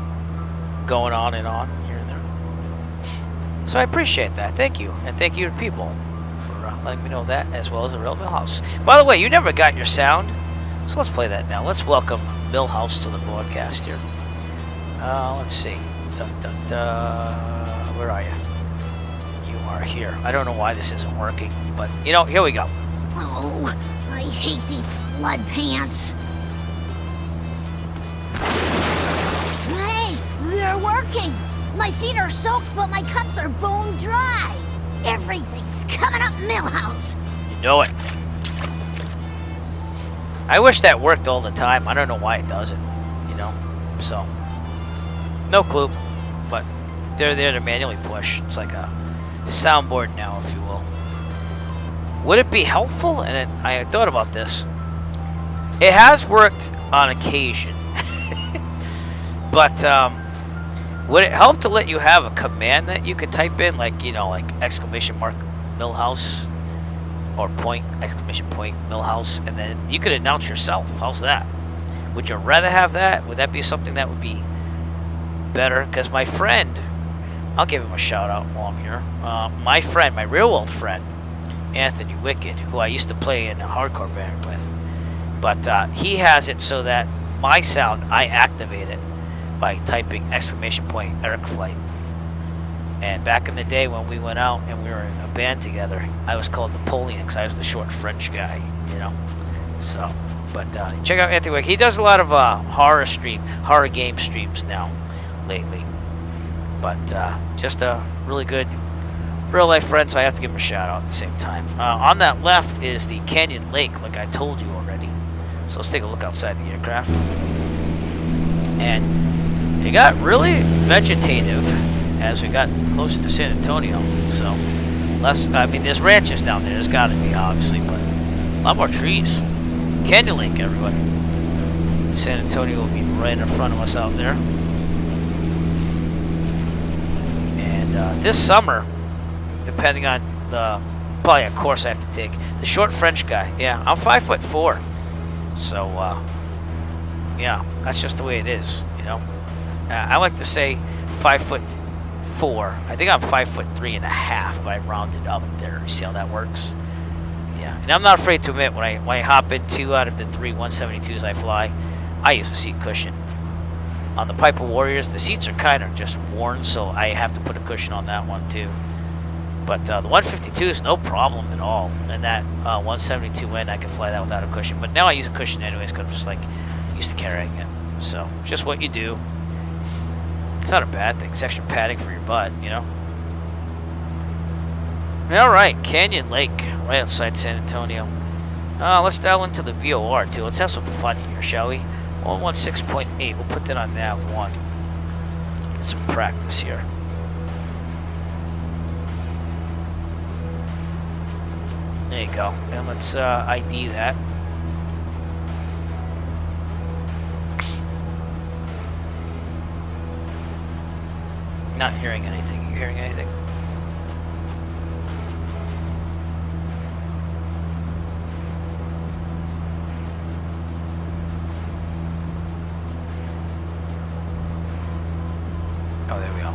going on and on here and there. So I appreciate that. Thank you. And thank you to people for letting me know that, as well as the real Millhouse. By the way, you never got your sound, so let's play that now. Let's welcome Millhouse to the broadcast here. Let's see. Dun, dun, dun. Where are you? You are here. I don't know why this isn't working, but, you know, here we go. Oh, I hate these flood pants. Hey, they're working. My feet are soaked, but my cups are bone dry. Everything's coming up Millhouse. You know it. I wish that worked all the time. I don't know why it doesn't, you know? So, no clue. But they're there to manually push. It's like a soundboard now, if you will. Would it be helpful? And I thought about this. It has worked on occasion. But, would it help to let you have a command that you could type in, like, you know, like exclamation mark Millhouse or point exclamation point Millhouse, and then you could announce yourself? How's that? Would you rather have that? Would that be something that would be better? Because my friend, I'll give him a shout out while I'm here. My friend, my real world friend, Anthony Wicked, who I used to play in a hardcore band with, But he has it so that my sound, I activate it by typing !Eric Flight. And back in the day when we went out and we were in a band together, I was called Napoleon because I was the short French guy, you know. So, but check out Anthony Wake. He does a lot of horror game streams now, lately. But just a really good real life friend, so I have to give him a shout out at the same time. On that left is the Canyon Lake, like I told you already. So let's take a look outside the aircraft. And it got really vegetative as we got closer to San Antonio. So I mean, there's ranches down there. There's got to be, obviously, but a lot more trees. Canyon Lake, everybody. San Antonio will be right in front of us out there. And this summer, depending on probably a course I have to take, the short French guy. Yeah, I'm 5'4". So, yeah, that's just the way it is, you know. I like to say 5'4". I think I'm 5'3.5", but I rounded up there. You see how that works? Yeah, and I'm not afraid to admit when I hop in 2 out of the 3 172s I fly, I use a seat cushion. On the Piper Warriors, the seats are kind of just worn, so I have to put a cushion on that one too. But the 152 is no problem at all. And that 172 Wind, I can fly that without a cushion. But now I use a cushion anyways because I'm just like used to carrying it. So just what you do. It's not a bad thing. It's extra padding for your butt, you know. All right, Canyon Lake, right outside San Antonio. Let's dial into the VOR too. Let's have some fun here, shall we? 116.8. We'll put that on nav 1. Get some practice here. There you go. And let's ID that. Not hearing anything. You hearing anything? Oh, there we go.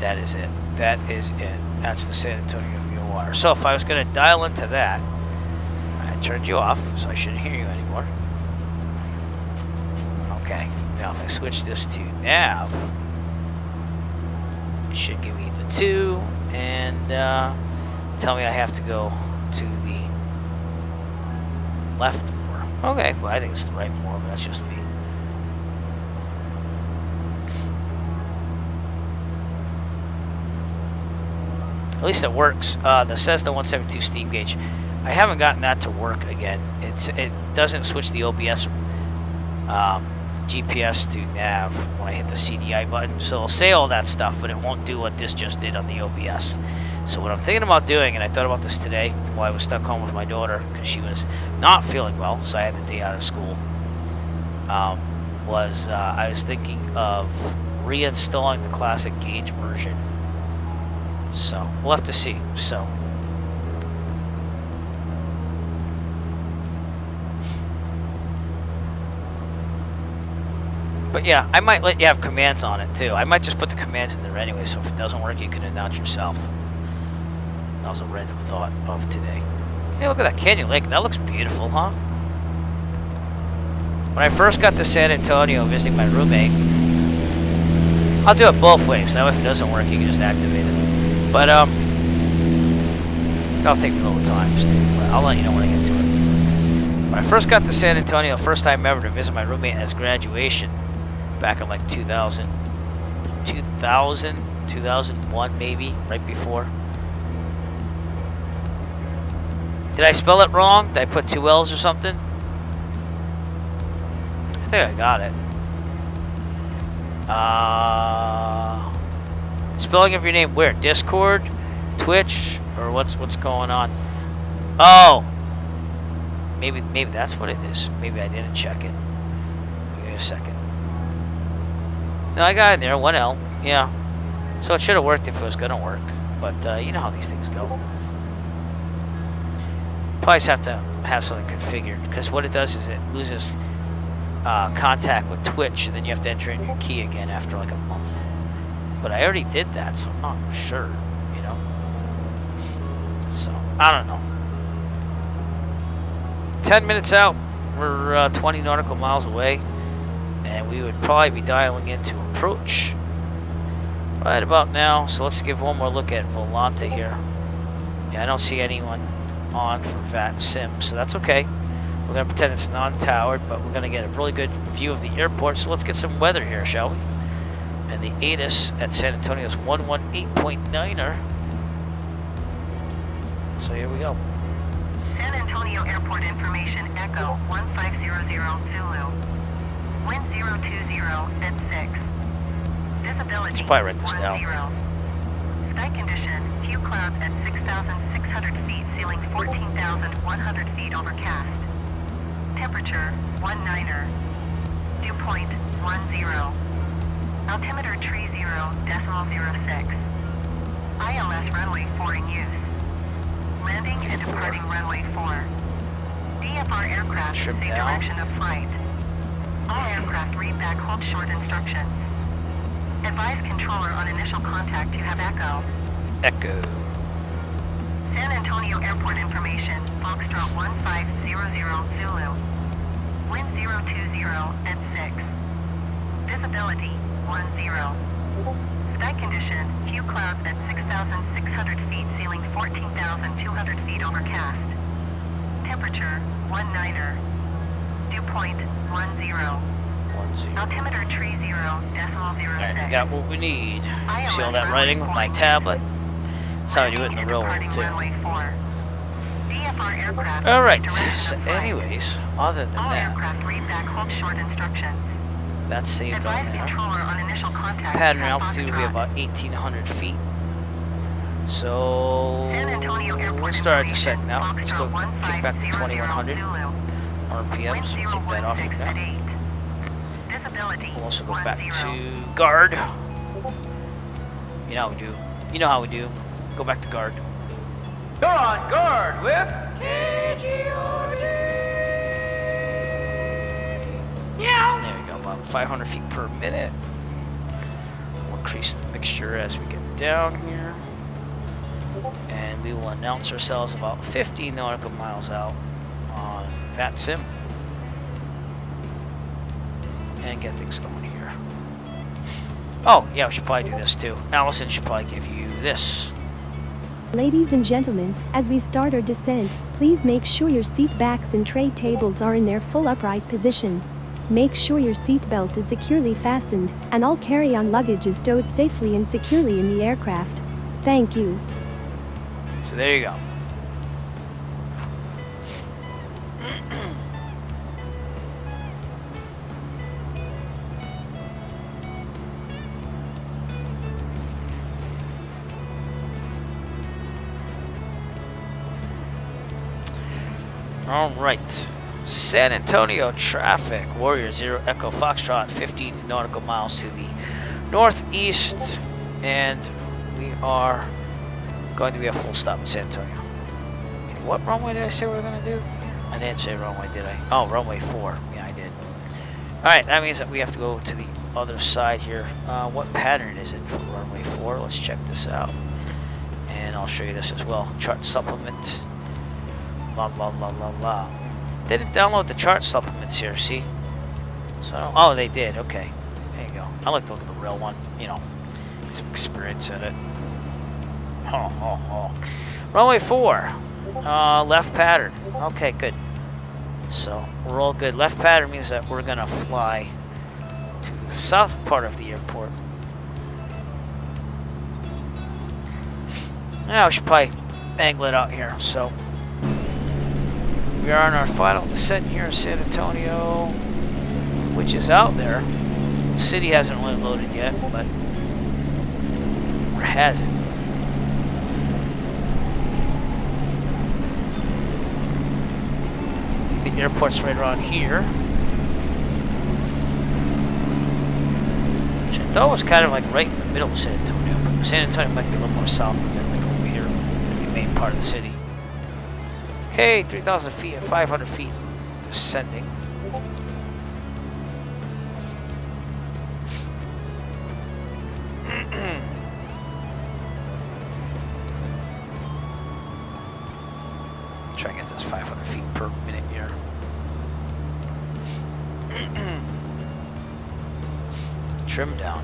That is it. That is it. That's the San Antonio VOR. So if I was going to dial into that, I turned you off, so I shouldn't hear you anymore. Okay. Now if I switch this to nav, it should give me the 2 and tell me I have to go to the left more. Okay, well I think it's the right more, but that's just me. At least it works. The Cessna 172 steam gauge, I haven't gotten that to work again. It doesn't switch the OBS GPS to nav when I hit the CDI button. So it'll say all that stuff, but it won't do what this just did on the OBS. So what I'm thinking about doing, and I thought about this today while I was stuck home with my daughter because she was not feeling well, so I had the day out of school, I was thinking of reinstalling the classic gauge version. So we'll have to see. So but yeah, I might let you have commands on it too. I might just put the commands in there anyway, so if it doesn't work you can announce yourself. That was a random thought of today. Hey, look at that Canyon Lake. That looks beautiful, huh? When I first got to San Antonio visiting my roommate, I'll do it both ways. That way if it doesn't work you can just activate it. But that'll take me a little time too. But I'll let you know when I get to it. When I first got to San Antonio, first time ever to visit my roommate at his graduation, back in like 2001 maybe, right before. Did I spell it wrong? Did I put 2 L's or something? I think I got it. Spelling of your name where? Discord? Twitch? Or what's going on? Oh! Maybe that's what it is. Maybe I didn't check it. Give me a second. No, I got it there. 1 L. Yeah. So it should have worked if it was going to work. But you know how these things go. Probably just have to have something configured. Because what it does is it loses contact with Twitch. And then you have to enter in your key again after like a month. But I already did that, so I'm not sure, you know. So, I don't know. 10 minutes out. We're 20 nautical miles away, and we would probably be dialing into approach right about now. So let's give one more look at Volante here. Yeah, I don't see anyone on for VAT Sim, so that's okay. We're going to pretend it's non-towered, but we're going to get a really good view of the airport. So let's get some weather here, shall we? And the ATIS at San Antonio's 118.9er. So here we go. San Antonio Airport information, Echo 1500 Zulu. Wind 020 at 6. Visibility Should probably write this 10. down. Sky condition, few clouds at 6,600 feet, ceiling 14,100 feet overcast. Temperature 19er. Dew point 10. Altimeter tree 0.06. ILS runway 4 in use. Landing and departing runway 4. DFR aircraft Trim see down. direction of flight. All aircraft read back hold short instructions. Advise controller on initial contact you have Echo. Echo. San Antonio Airport information, Foxtrot 1500 Zulu. Wind 020 at 6. Visibility 10. Sky condition, few clouds at 6,600 feet, ceiling 14,200 feet overcast. Temperature 19er. Dew point 10. 10. Altimeter tree 0.06. Alright, we got what we need. See all that writing with my tablet? That's how I do it in the real world, too. Alright, so anyways, other than All that, aircraft read back hold short instructions. that's saved on Advise there. controller on initial contact. Pattern at altitude will be Foxtrot. about 1,800 feet. So, San Antonio Airport we'll start information, descent now. Let's go Foxtrot kick back to 1500 2,100 Zulu. RPM, Wind so we'll take that off from 016 there. at 8. Visibility We'll also go back 10. to guard. You know how we do. You know how we do. Go back to guard. Go on guard, Whip! There we go, about 500 feet per minute. We'll increase the mixture as we get down here. And we will announce ourselves about 50 nautical miles out on VAT Sim. And get things going here. Oh, yeah, we should probably do this too. Allison should probably give you this. Ladies and gentlemen, as we start our descent, please make sure your seat backs and tray tables are in their full upright position. Make sure your seat belt is securely fastened, and all carry-on luggage is stowed safely and securely in the aircraft. Thank you. So there you go. All right. San Antonio traffic. Warrior 0 Echo Foxtrot 15 nautical miles to the northeast, and we are going to be a full stop in San Antonio. Okay, what runway did I say we were going to do? I didn't say runway, did I? Oh, runway 4. Yeah, I did. Alright, that means that we have to go to the other side here. What pattern is it for runway 4? Let's check this out. And I'll show you this as well. Chart supplement. La la la la la. Didn't download the chart supplements here, see? So, oh, they did. Okay. There you go. I like to look at the real one. You know, get some experience in it. Runway 4. Left pattern. Okay, good. So, we're all good. Left pattern means that we're going to fly to the south part of the airport. Now, we should probably angle it out here. So, we are on our final descent here in San Antonio, which is out there. The city hasn't really loaded yet, but or has it? I think the airport's right around here. Which I thought was kind of like right in the middle of San Antonio, but San Antonio might be a little more south than like over here at the main part of the city. Okay, 3,000 feet and 500 feet descending. Try and get this 500 feet per minute here. Trim down.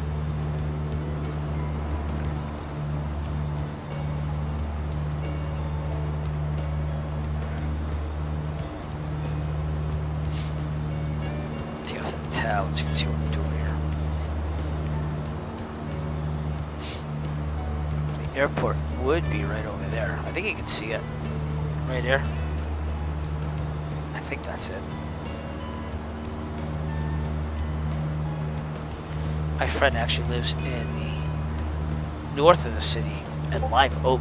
See off the tabs, you can see what I'm doing here. The airport would be right over there. I think you can see it. Right there. I think that's it. My friend actually lives in the north of the city at Live Oak.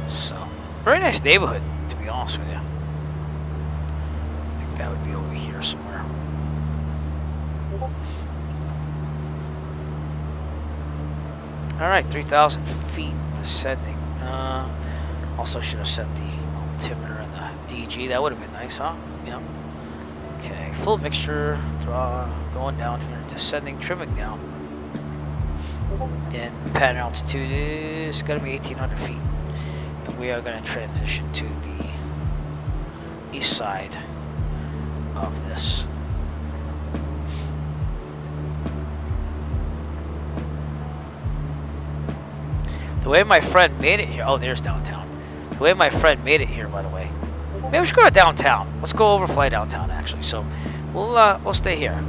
So, very nice neighborhood, to be honest with you. I think that would be over here somewhere. Alright, 3,000 feet descending. Also should have set the altimeter and the DG. That would have been nice, huh? Yep. Okay, full mixture, going down here, descending, trimming down. Then pattern altitude is going to be 1,800 feet. And we are going to transition to the east side of this. The way my friend made it here, oh, there's downtown. The way my friend made it here, by the way. Maybe we should go to downtown. Let's go overfly downtown, actually. So we'll stay here,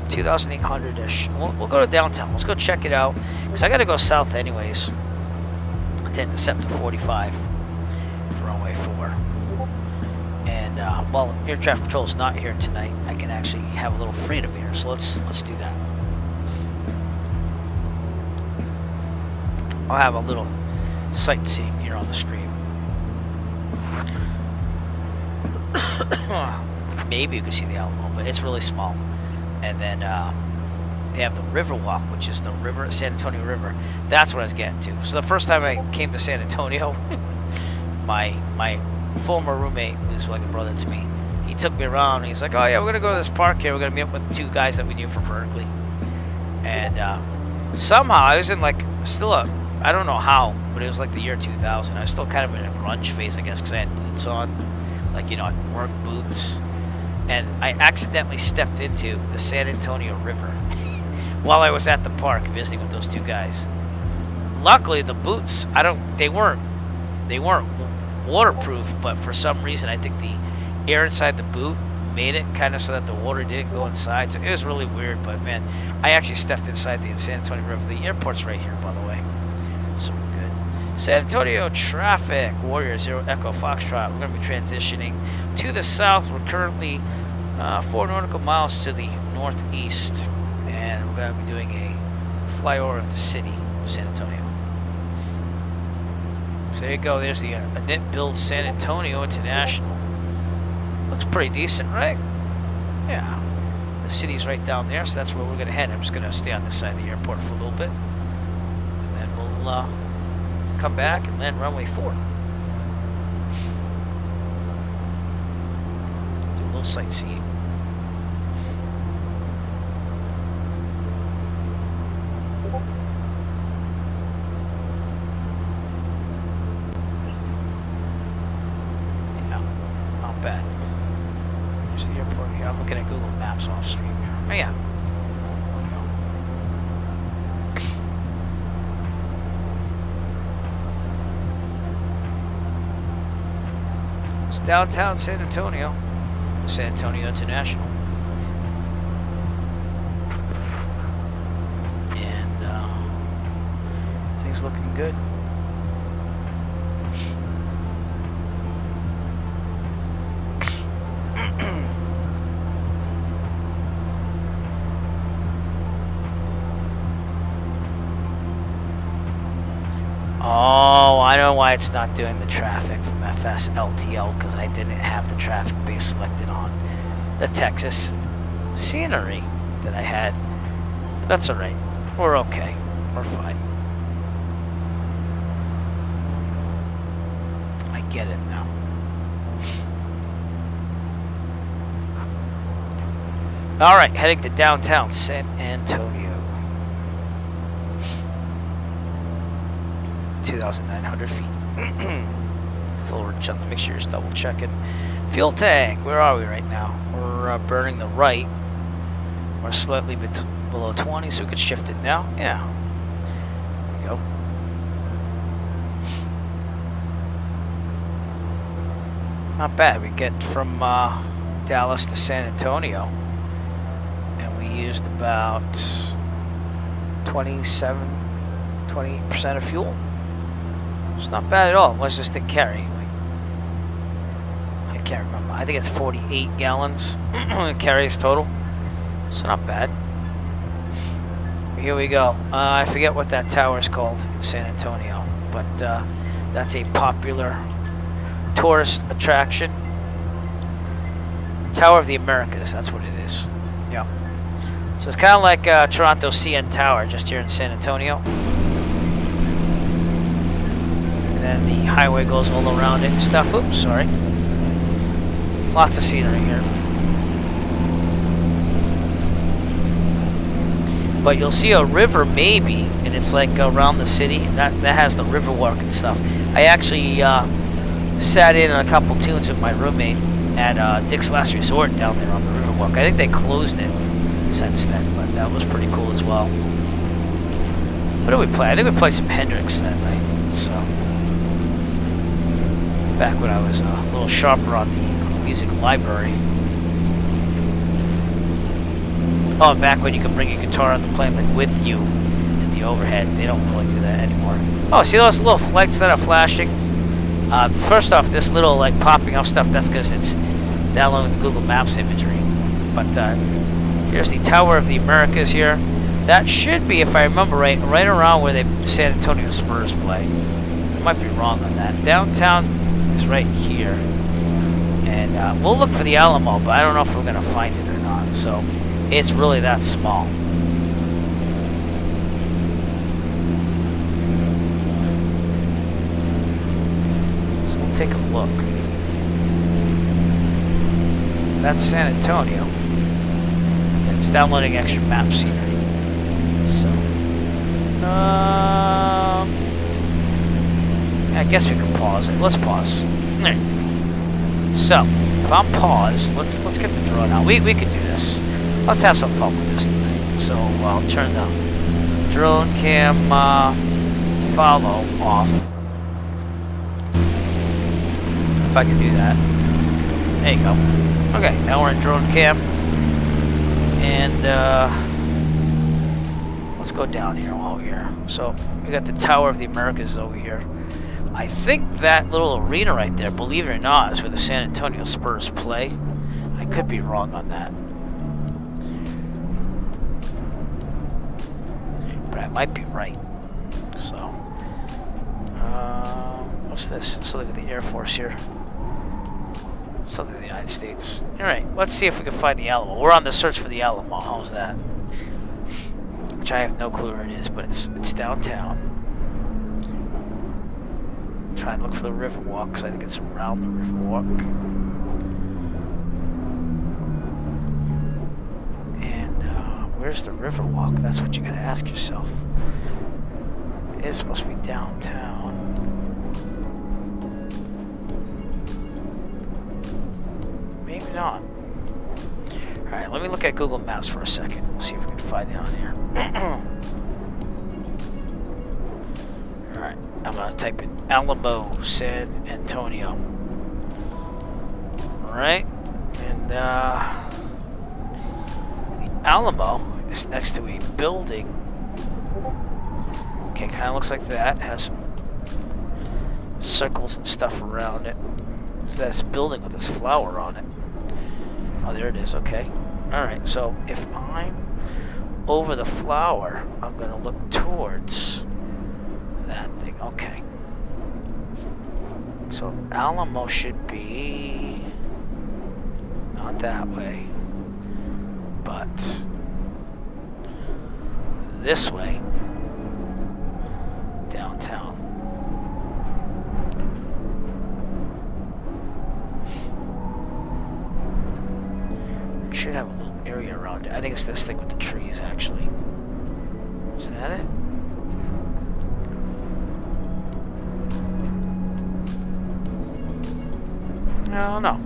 2,800-ish. We'll go to downtown. Let's go check it out, because I got to go south anyways to intercept the 45 for runway 4. And while air traffic control is not here tonight, I can actually have a little freedom here. So let's do that. I'll have a little sightseeing here on the screen. Maybe you can see the Alamo, but it's really small. And then they have the Riverwalk, which is the river, San Antonio River. That's what I was getting to. So the first time I came to San Antonio, my former roommate, who's like a brother to me, he took me around. And he's like, "Oh yeah, we're gonna go to this park here. We're gonna meet up with 2 guys that we knew from Berkeley." And somehow I was in like still I don't know how, but it was like the year 2000. I was still kind of in a grunge phase, I guess, because I had boots on, like, you know, like work boots. And I accidentally stepped into the San Antonio River while I was at the park visiting with those 2 guys. Luckily, the boots, they weren't waterproof, but for some reason, I think the air inside the boot made it kind of so that the water didn't go inside. So it was really weird, but man, I actually stepped inside the San Antonio River. The airport's right here, by the way. So we're good. San Antonio traffic, Warrior 0 Echo Foxtrot. We're going to be transitioning to the south. We're currently 4 nautical miles to the northeast, and we're going to be doing a flyover of the city of San Antonio. So there you go. There's the Annette Build San Antonio International. Looks pretty decent, right? Yeah. The city's right down there, so that's where we're going to head. I'm just going to stay on this side of the airport for a little bit. We'll come back and land runway 4. Do a little sightseeing. Yeah, not bad. There's the airport here. I'm looking at Google Maps off stream here. Oh yeah. Downtown San Antonio International, and things looking good. Oh, I know why it's not doing the traffic from FSLTL, because I didn't have the traffic base selected on the Texas scenery that I had. But that's alright. We're okay. We're fine. I get it now. Alright, heading to downtown San Antonio. 2,900 feet. Full let me make sure you're just double checking. Fuel tank, where are we right now? We're burning the right. We're slightly below 20, so we could shift it now. Yeah. There we go. Not bad. We get from Dallas to San Antonio, and we used about 28% of fuel. It's not bad at all. What's this thing carry? I can't remember. I think it's 48 gallons it carries total. It's not bad. Here we go. I forget what that tower is called in San Antonio, but that's a popular tourist attraction. Tower of the Americas, that's what it is. Yeah. So it's kind of like Toronto CN Tower, just here in San Antonio. And then the highway goes all around it and stuff. Oops, sorry. Lots of scenery here. But you'll see a river maybe, and it's like around the city. That has the river walk and stuff. I actually sat in on a couple tunes with my roommate at Dick's Last Resort down there on the Riverwalk. I think they closed it since then, but that was pretty cool as well. What did we play? I think we played some Hendrix that night. So back when I was a little sharper on the music library. Oh, back when you could bring your guitar on the plane like with you in the overhead. They don't really do that anymore. Oh, see those little flags that are flashing? First off, this little like popping up stuff, that's because it's downloading Google Maps imagery. But here's the Tower of the Americas here. That should be, if I remember right around where the San Antonio Spurs play. I might be wrong on that. Downtown is right here. And we'll look for the Alamo, but I don't know if we're going to find it or not. So it's really that small. Take a look. That's San Antonio. It's downloading extra map scenery. So, I guess we can pause it. Let's pause. There. So, if I'm paused, let's get the drone out. We can do this. Let's have some fun with this tonight. So I'll turn the drone cam follow off. If I can do that. There you go. Okay, now we're in drone cam. And let's go down here while we're here. So we got the Tower of the Americas over here. I think that little arena right there, believe it or not, is where the San Antonio Spurs play. I could be wrong on that. But I might be right. So, what's this? Let's look at the Air Force here. Something in the United States. Alright, let's see if we can find the Alamo. We're on the search for the Alamo. How's that? Which I have no clue where it is, but it's downtown. Try and look for the Riverwalk, because I think it's around the Riverwalk. And where's the Riverwalk? That's what you gotta ask yourself. It is supposed to be downtown. Maybe not. Alright, let me look at Google Maps for a second. We'll see if we can find it on here. Alright, I'm gonna type in Alamo, San Antonio. Alright, and the Alamo is next to a building. Okay, kind of looks like that. It has some circles and stuff around it. There's this building with this flower on it. Oh, there it is. Okay. Alright, so if I'm over the flower, I'm going to look towards that thing. Okay. So Alamo should be not that way, but this way, downtown. We should have a little area around it. I think it's this thing with the trees, actually. Is that it? I don't know.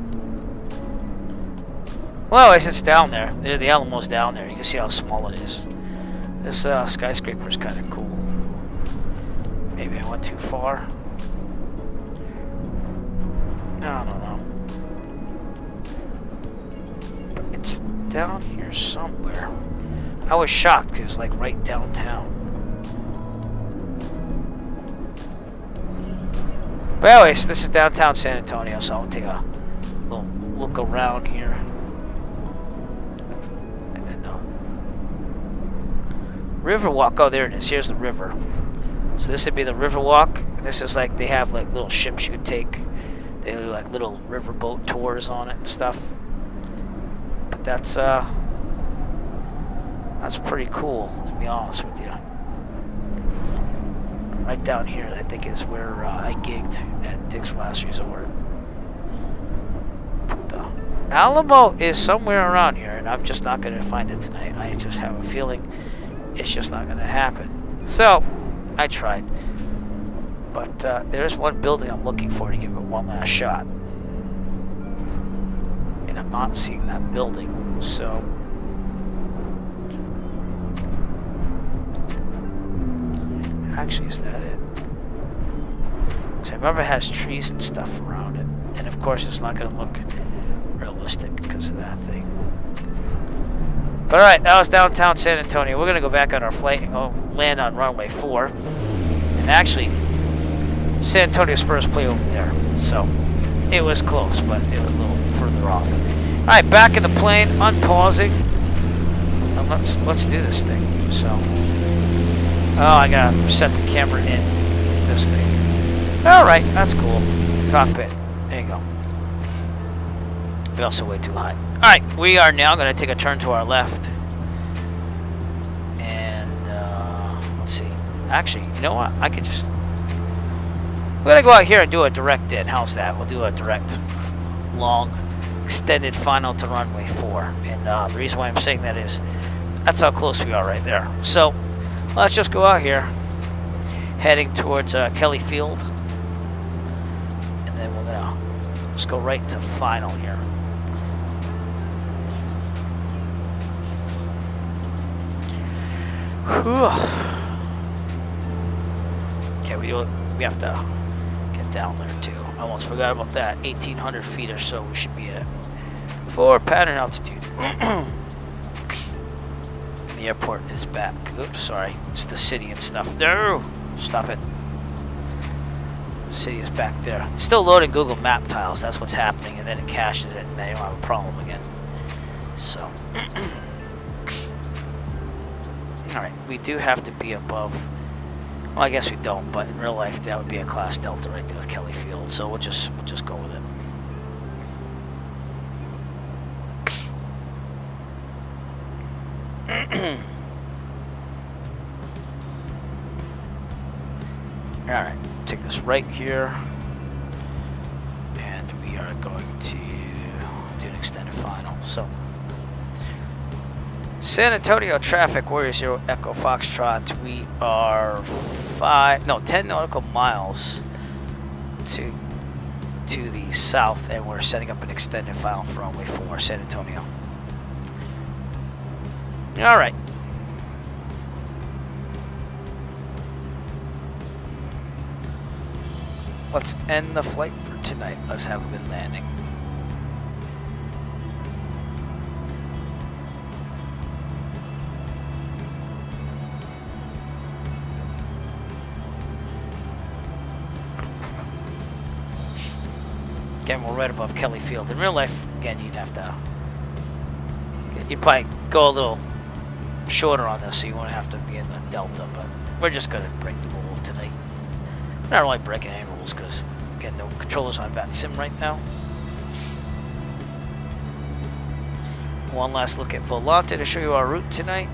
Well, it's down there. The Alamo's down there. You can see how small it is. This skyscraper is kind of cool. Maybe I went too far. I don't know. But it's down here somewhere. I was shocked because it's like right downtown. But anyways, this is downtown San Antonio, so I'll take a little look around here. And then the Riverwalk. Oh, there it is. Here's the river. So this would be the Riverwalk. And this is like, they have like little ships you could take. They do like little riverboat tours on it and stuff. But that's pretty cool, to be honest with you. Right down here, I think, is where I gigged at Dick's Last Resort. But the Alamo is somewhere around here, and I'm just not going to find it tonight. I just have a feeling it's just not going to happen. So, I tried. But there's one building I'm looking for to give it one last shot. And I'm not seeing that building, so... Actually, is that it? Because I remember it has trees and stuff around it. And of course, it's not going to look realistic because of that thing. But alright, that was downtown San Antonio. We're going to go back on our flight and go land on runway 4. And actually, San Antonio Spurs play over there. So, it was close, but it was a little further off. Alright, back in the plane, unpausing. And let's do this thing. So... Oh, I gotta set the camera in this thing. Alright, that's cool. Cockpit. There you go. We also way too high. Alright, we are now gonna take a turn to our left. And, let's see. Actually, you know what? I could just... We're gonna go out here and do a direct in. How's that? We'll do a direct, long, extended final to runway 4. And the reason why I'm saying that is, that's how close we are right there. So, let's just go out here, heading towards Kelly Field, and then we're gonna just go right to final here. Whew. Okay, we have to get down there too. I almost forgot about that. 1,800 feet or so we should be at for pattern altitude. The airport is back. Oops, sorry. It's the city and stuff. No! Stop it. The city is back there. It's still loading Google Map tiles. That's what's happening. And then it caches it, and then you don't have a problem again. So. Alright, we do have to be above. Well, I guess we don't, but in real life, that would be a Class Delta right there with Kelly Field. So we'll just go with it. Alright, take this right here, and we are going to do an extended final. So, San Antonio traffic, Warrior 0 Echo Foxtrot, we are 10 nautical miles to the south, and we're setting up an extended final for runway 4, San Antonio. Alright. Let's end the flight for tonight. Let's have a good landing. Again, we're right above Kelly Field. In real life, again, you'd probably go a little shorter on this, so you won't have to be in the Delta, but we're just going to break the rule tonight. We're not really breaking any rules because, again, no controllers on VATSIM right now. One last look at Volante to show you our route tonight.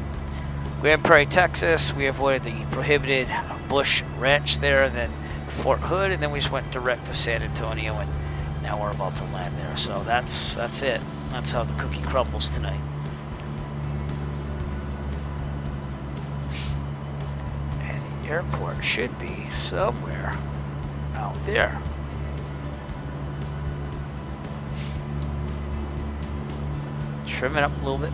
Grand Prairie, Texas. We avoided the prohibited Bush Ranch there, then Fort Hood, and then we just went direct to San Antonio, and now we're about to land there. So that's it. That's how the cookie crumbles tonight. Airport should be somewhere out there. Trim it up a little bit.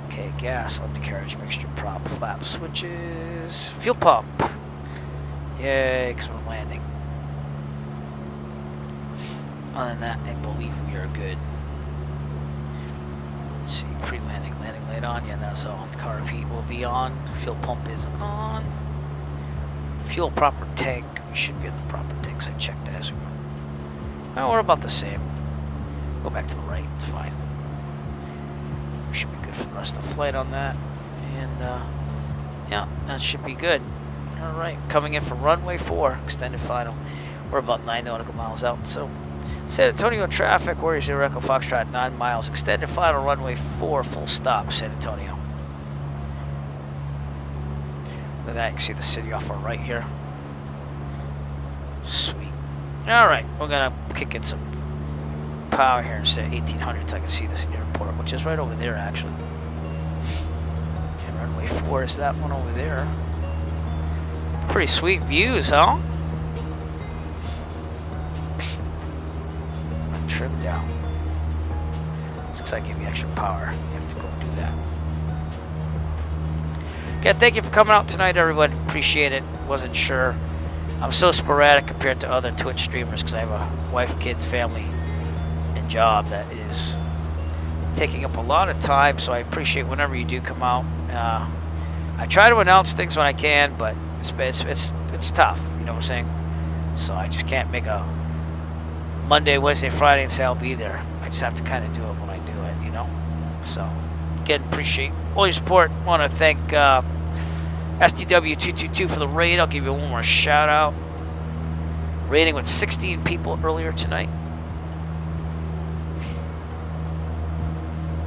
Okay, gas, undercarriage, mixture, prop, flap, switches, fuel pump. Yay, because we're landing. Other than that, I believe we are good. Let's see, pre-landing, landing light on. Yeah, that's on. Carb heat will be on. Fuel pump is on. Fuel proper tank. We should be at the proper tanks. I checked that as we were. Well, we're about the same. Go back to the right. It's fine. We should be good for the rest of the flight on that. And, yeah, that should be good. All right, coming in for runway 4, extended final. We're about 9 nautical miles out. So, San Antonio traffic, Warrior Zero Echo Foxtrot, 9 miles. Extended final, runway 4, full stop, San Antonio. Look at that, you can see the city off our right here. Sweet. All right, we're gonna kick in some power here and say 1800 so I can see this airport, which is right over there actually. And runway 4 is that one over there. Pretty sweet views, huh? Trim down. It's because I give you extra power. You have to go and do that. Okay, thank you for coming out tonight, everyone. Appreciate it. Wasn't sure. I'm so sporadic compared to other Twitch streamers because I have a wife, kids, family, and job that is taking up a lot of time. So I appreciate whenever you do come out. I try to announce things when I can, but it's tough. You know what I'm saying? So I just can't make a Monday, Wednesday, Friday and say I'll be there. I just have to kind of do it when I do it, you know? So, again, appreciate all your support. Want to thank STW222 for the raid. I'll give you one more shout out. Raiding with 16 people earlier tonight.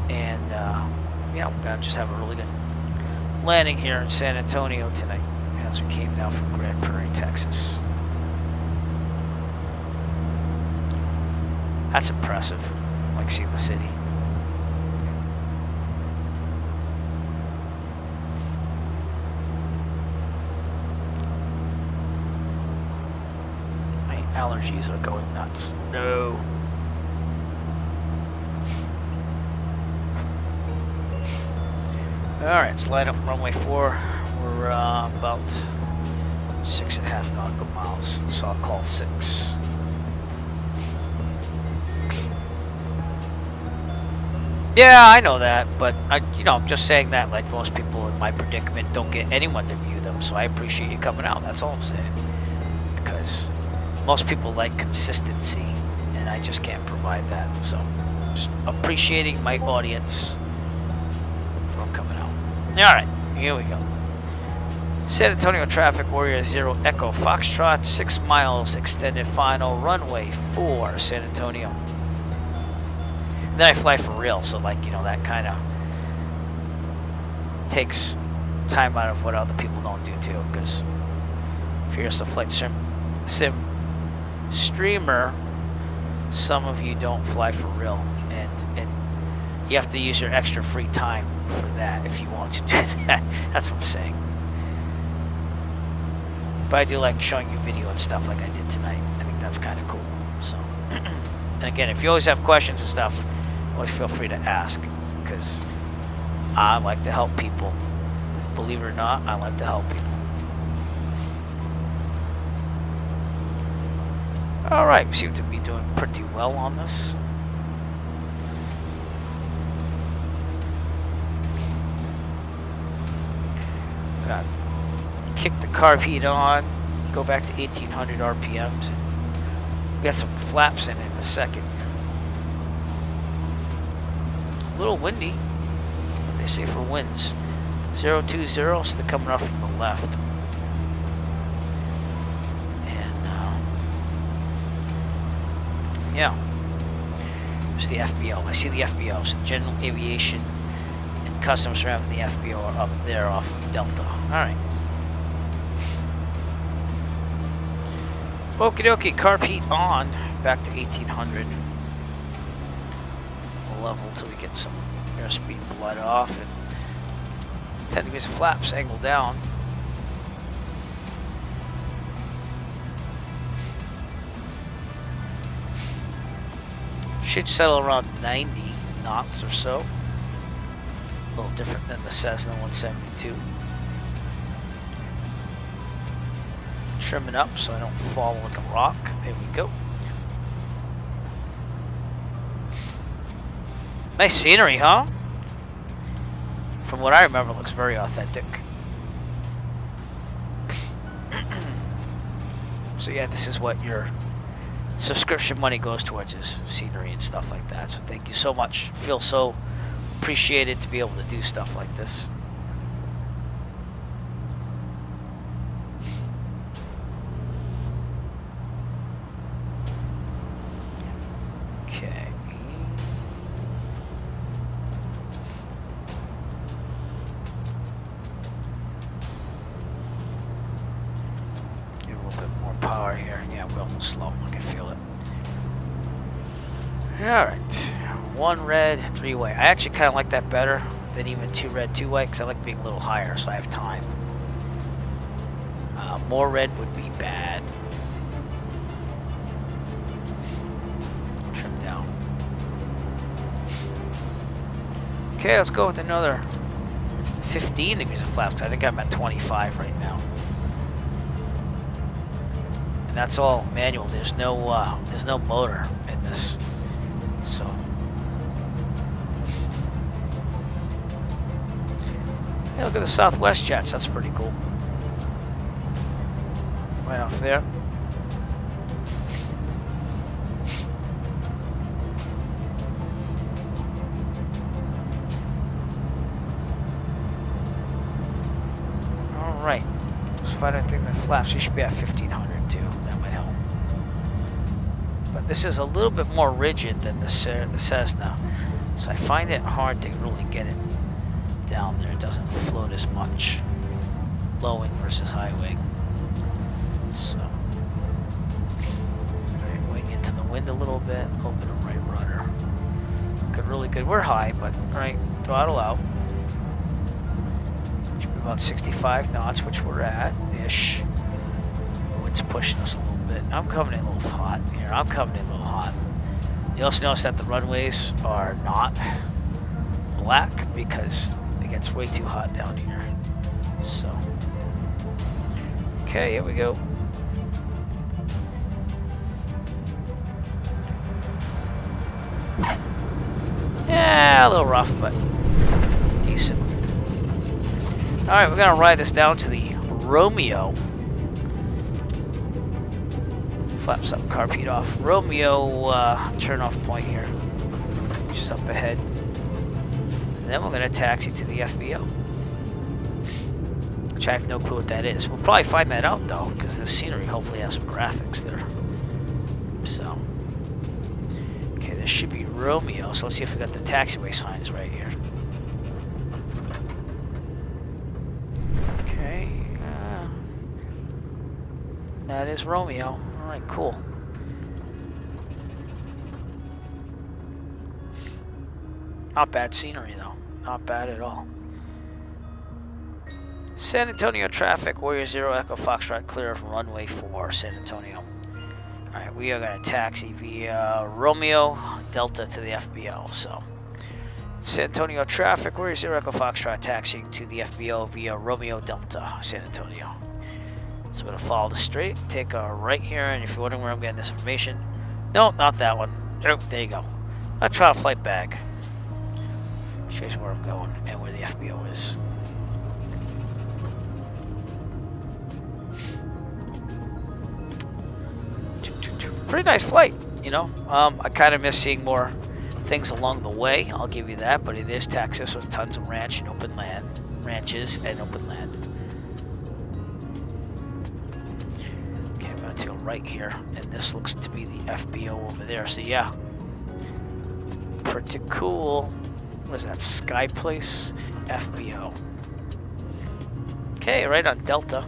And, yeah, we're going to just have a really good landing here in San Antonio tonight as we came down from Grand Prairie, Texas. That's impressive. I like seeing the city. My allergies are going nuts. No. Alright, let's line up runway 4. We're about 6.5 nautical miles, so I'll call 6. Yeah, I know that, but I'm just saying that like most people in my predicament don't get anyone to view them, so I appreciate you coming out. That's all I'm saying. Because most people like consistency, and I just can't provide that. So, just appreciating my audience for coming out. All right, here we go. San Antonio traffic, Warrior Zero Echo Foxtrot, 6 miles, extended final, runway 4, San Antonio. And then I fly for real, so like, that kind of takes time out of what other people don't do too, because if you're just a flight sim streamer, some of you don't fly for real, and you have to use your extra free time for that if you want to do that. That's what I'm saying. But I do like showing you video and stuff like I did tonight. I think that's kind of cool. So, and again, if you always have questions and stuff, always feel free to ask, because I like to help people. Believe it or not, I like to help people. All right, we seem to be doing pretty well on this. Got kick the carb heat on, go back to 1800 RPMs, and we got some flaps in a second. A little windy, what they say for winds. 020, so they're coming off from the left. And, yeah. There's the FBO. I see the FBOs. General Aviation and Customs around the FBO are up there off of Delta. Alright. Okie dokie, carb heat on. Back to 1800. Level till we get some airspeed blood off, and 10 degrees of flaps, angle down. Should settle around 90 knots or so. A little different than the Cessna 172. Trimming up so I don't fall like a rock. There we go. Nice scenery, huh? From what I remember, it looks very authentic. So yeah, this is what your subscription money goes towards, is scenery and stuff like that. So thank you so much. Feel so appreciated to be able to do stuff like this. Okay. Give a little bit more power here. Yeah, we're almost slow. I can feel it. Alright. 1 red, 3 white. I actually kind of like that better than even 2 red, 2 white, because I like being a little higher so I have time. More red would be bad. Trim down. Okay, let's go with another 15 degrees of flaps, because I think I'm at 25 right now. And that's all manual. There's no motor in this. So hey, look at the Southwest jets. That's pretty cool. Right off there. All right. Let's find out the flaps. You should be at 1500 too. That might help. But this is a little bit more rigid than the Cessna, so I find it hard to really get it down there. It doesn't float as much. Low wing versus high wing. So, right wing into the wind a little bit of right rudder. Good, really good. We're high, but right throttle out. Should be about 65 knots, which we're at ish. Wind's pushing us a little bit. I'm coming in a little hot here. I'm coming in a little hot. You also notice that the runways are not black because it gets way too hot down here. So, okay, here we go. Yeah, a little rough, but decent. Alright, we're gonna ride this down to the Romeo. Flaps up, carpet off. Romeo turn off point here, which is up ahead. And then we're gonna taxi to the FBO, which I have no clue what that is. We'll probably find that out though, because the scenery hopefully has some graphics there. So, okay, this should be Romeo. So let's see if we got the taxiway signs right here. Okay, that is Romeo. All right, cool. Not bad scenery though. Not bad at all. San Antonio traffic, Warrior 0 Echo Foxtrot clear of runway 4, San Antonio. Alright, we are going to taxi via Romeo Delta to the FBO. So, San Antonio traffic, Warrior 0 Echo Foxtrot taxiing to the FBO via Romeo Delta, San Antonio. So we're going to follow the straight, take a right here, and if you're wondering where I'm getting this information, no, not that one. Oh, there you go. I'll try a flight bag. Shows you where I'm going and where the FBO is. Pretty nice flight, you know. I kind of miss seeing more things along the way. I'll give you that, but it is Texas with tons of ranches and open land. Okay, I'm gonna take a right here, and this looks to be the FBO over there. So yeah, pretty cool. What is that? Sky Place FBO. Okay, right on Delta.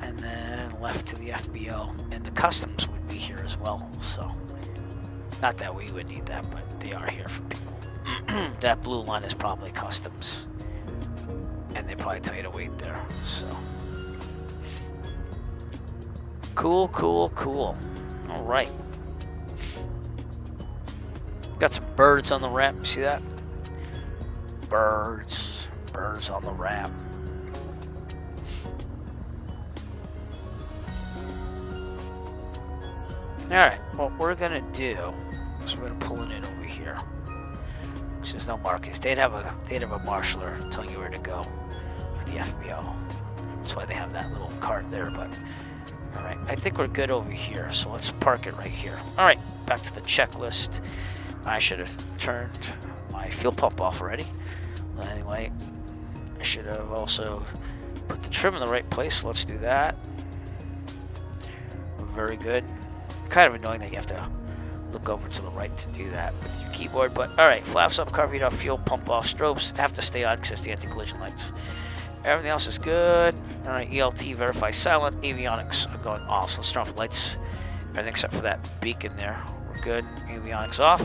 And then left to the FBO. And the customs would be here as well. So, not that we would need that, but they are here for people. That blue line is probably customs. And they probably tell you to wait there. So, Cool, cool, cool. All right. Got some birds on the ramp. See that? Birds on the ramp. Alright, what we're gonna do is we're gonna pull it in over here. Because there's no markings. They'd have a marshaller telling you where to go for the FBO. That's why they have that little cart there, but alright, I think we're good over here, so let's park it right here. Alright, back to the checklist. I should have turned my fuel pump off already. Well, anyway, I should have also put the trim in the right place. Let's do that. Very good. Kind of annoying that you have to look over to the right to do that with your keyboard, but alright, flaps up, carburetor off, fuel pump off, strobes have to stay on because the anti-collision lights. Everything else is good. Alright, ELT verify silent, avionics are going off, so let's turn off the lights. Everything except for that beacon there. We're good. Avionics off.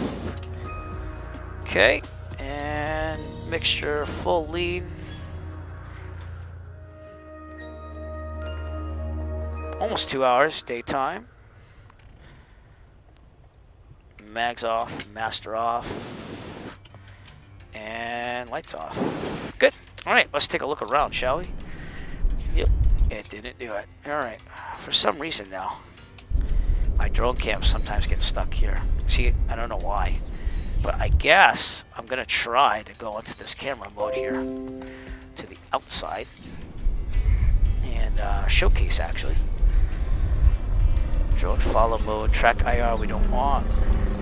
Okay, and mixture full lead. Almost 2 hours, daytime. Mags off, master off, and lights off. Good. Alright, let's take a look around, shall we? Yep, it didn't do it. Alright, for some reason now, my drone cam sometimes gets stuck here. See, I don't know why, but I guess I'm going to try to go into this camera mode here to the outside and showcase actually. Drone follow mode, track IR we don't want.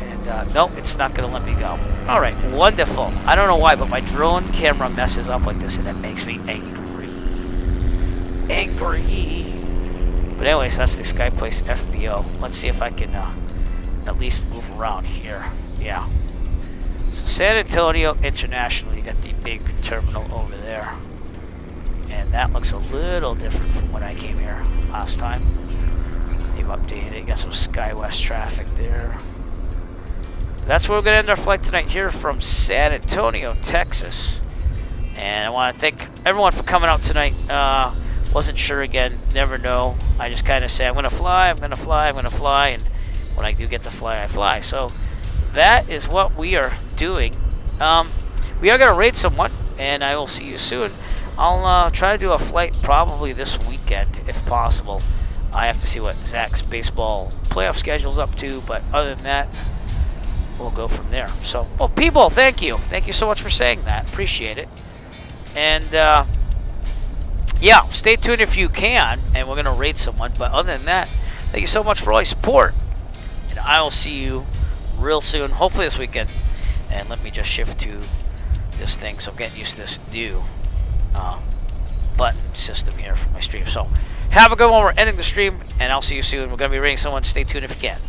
And nope, it's not going to let me go. Alright, wonderful. I don't know why, but my drone camera messes up like this and it makes me angry. Angry. But anyways, that's the Skyplace FBO. Let's see if I can at least move around here. Yeah. So San Antonio International, you got the big terminal over there. And that looks a little different from when I came here last time. They've updated it. Got some SkyWest traffic there. That's where we're going to end our flight tonight here from San Antonio, Texas. And I want to thank everyone for coming out tonight. Wasn't sure again, never know. I just kind of say, I'm going to fly, I'm going to fly, I'm going to fly. And when I do get to fly, I fly. So that is what we are doing. We are going to raid someone, and I will see you soon. I'll try to do a flight probably this weekend, if possible. I have to see what Zach's baseball playoff schedule's up to, but other than that, we'll go from there. So, well, people, thank you. Thank you so much for saying that. Appreciate it. And, yeah, stay tuned if you can, and we're going to raid someone. But other than that, thank you so much for all your support. And I will see you real soon, hopefully this weekend. And let me just shift to this thing, so I'm getting used to this new button system here for my stream. So, have a good one. We're ending the stream, and I'll see you soon. We're going to be raiding someone. Stay tuned if you can.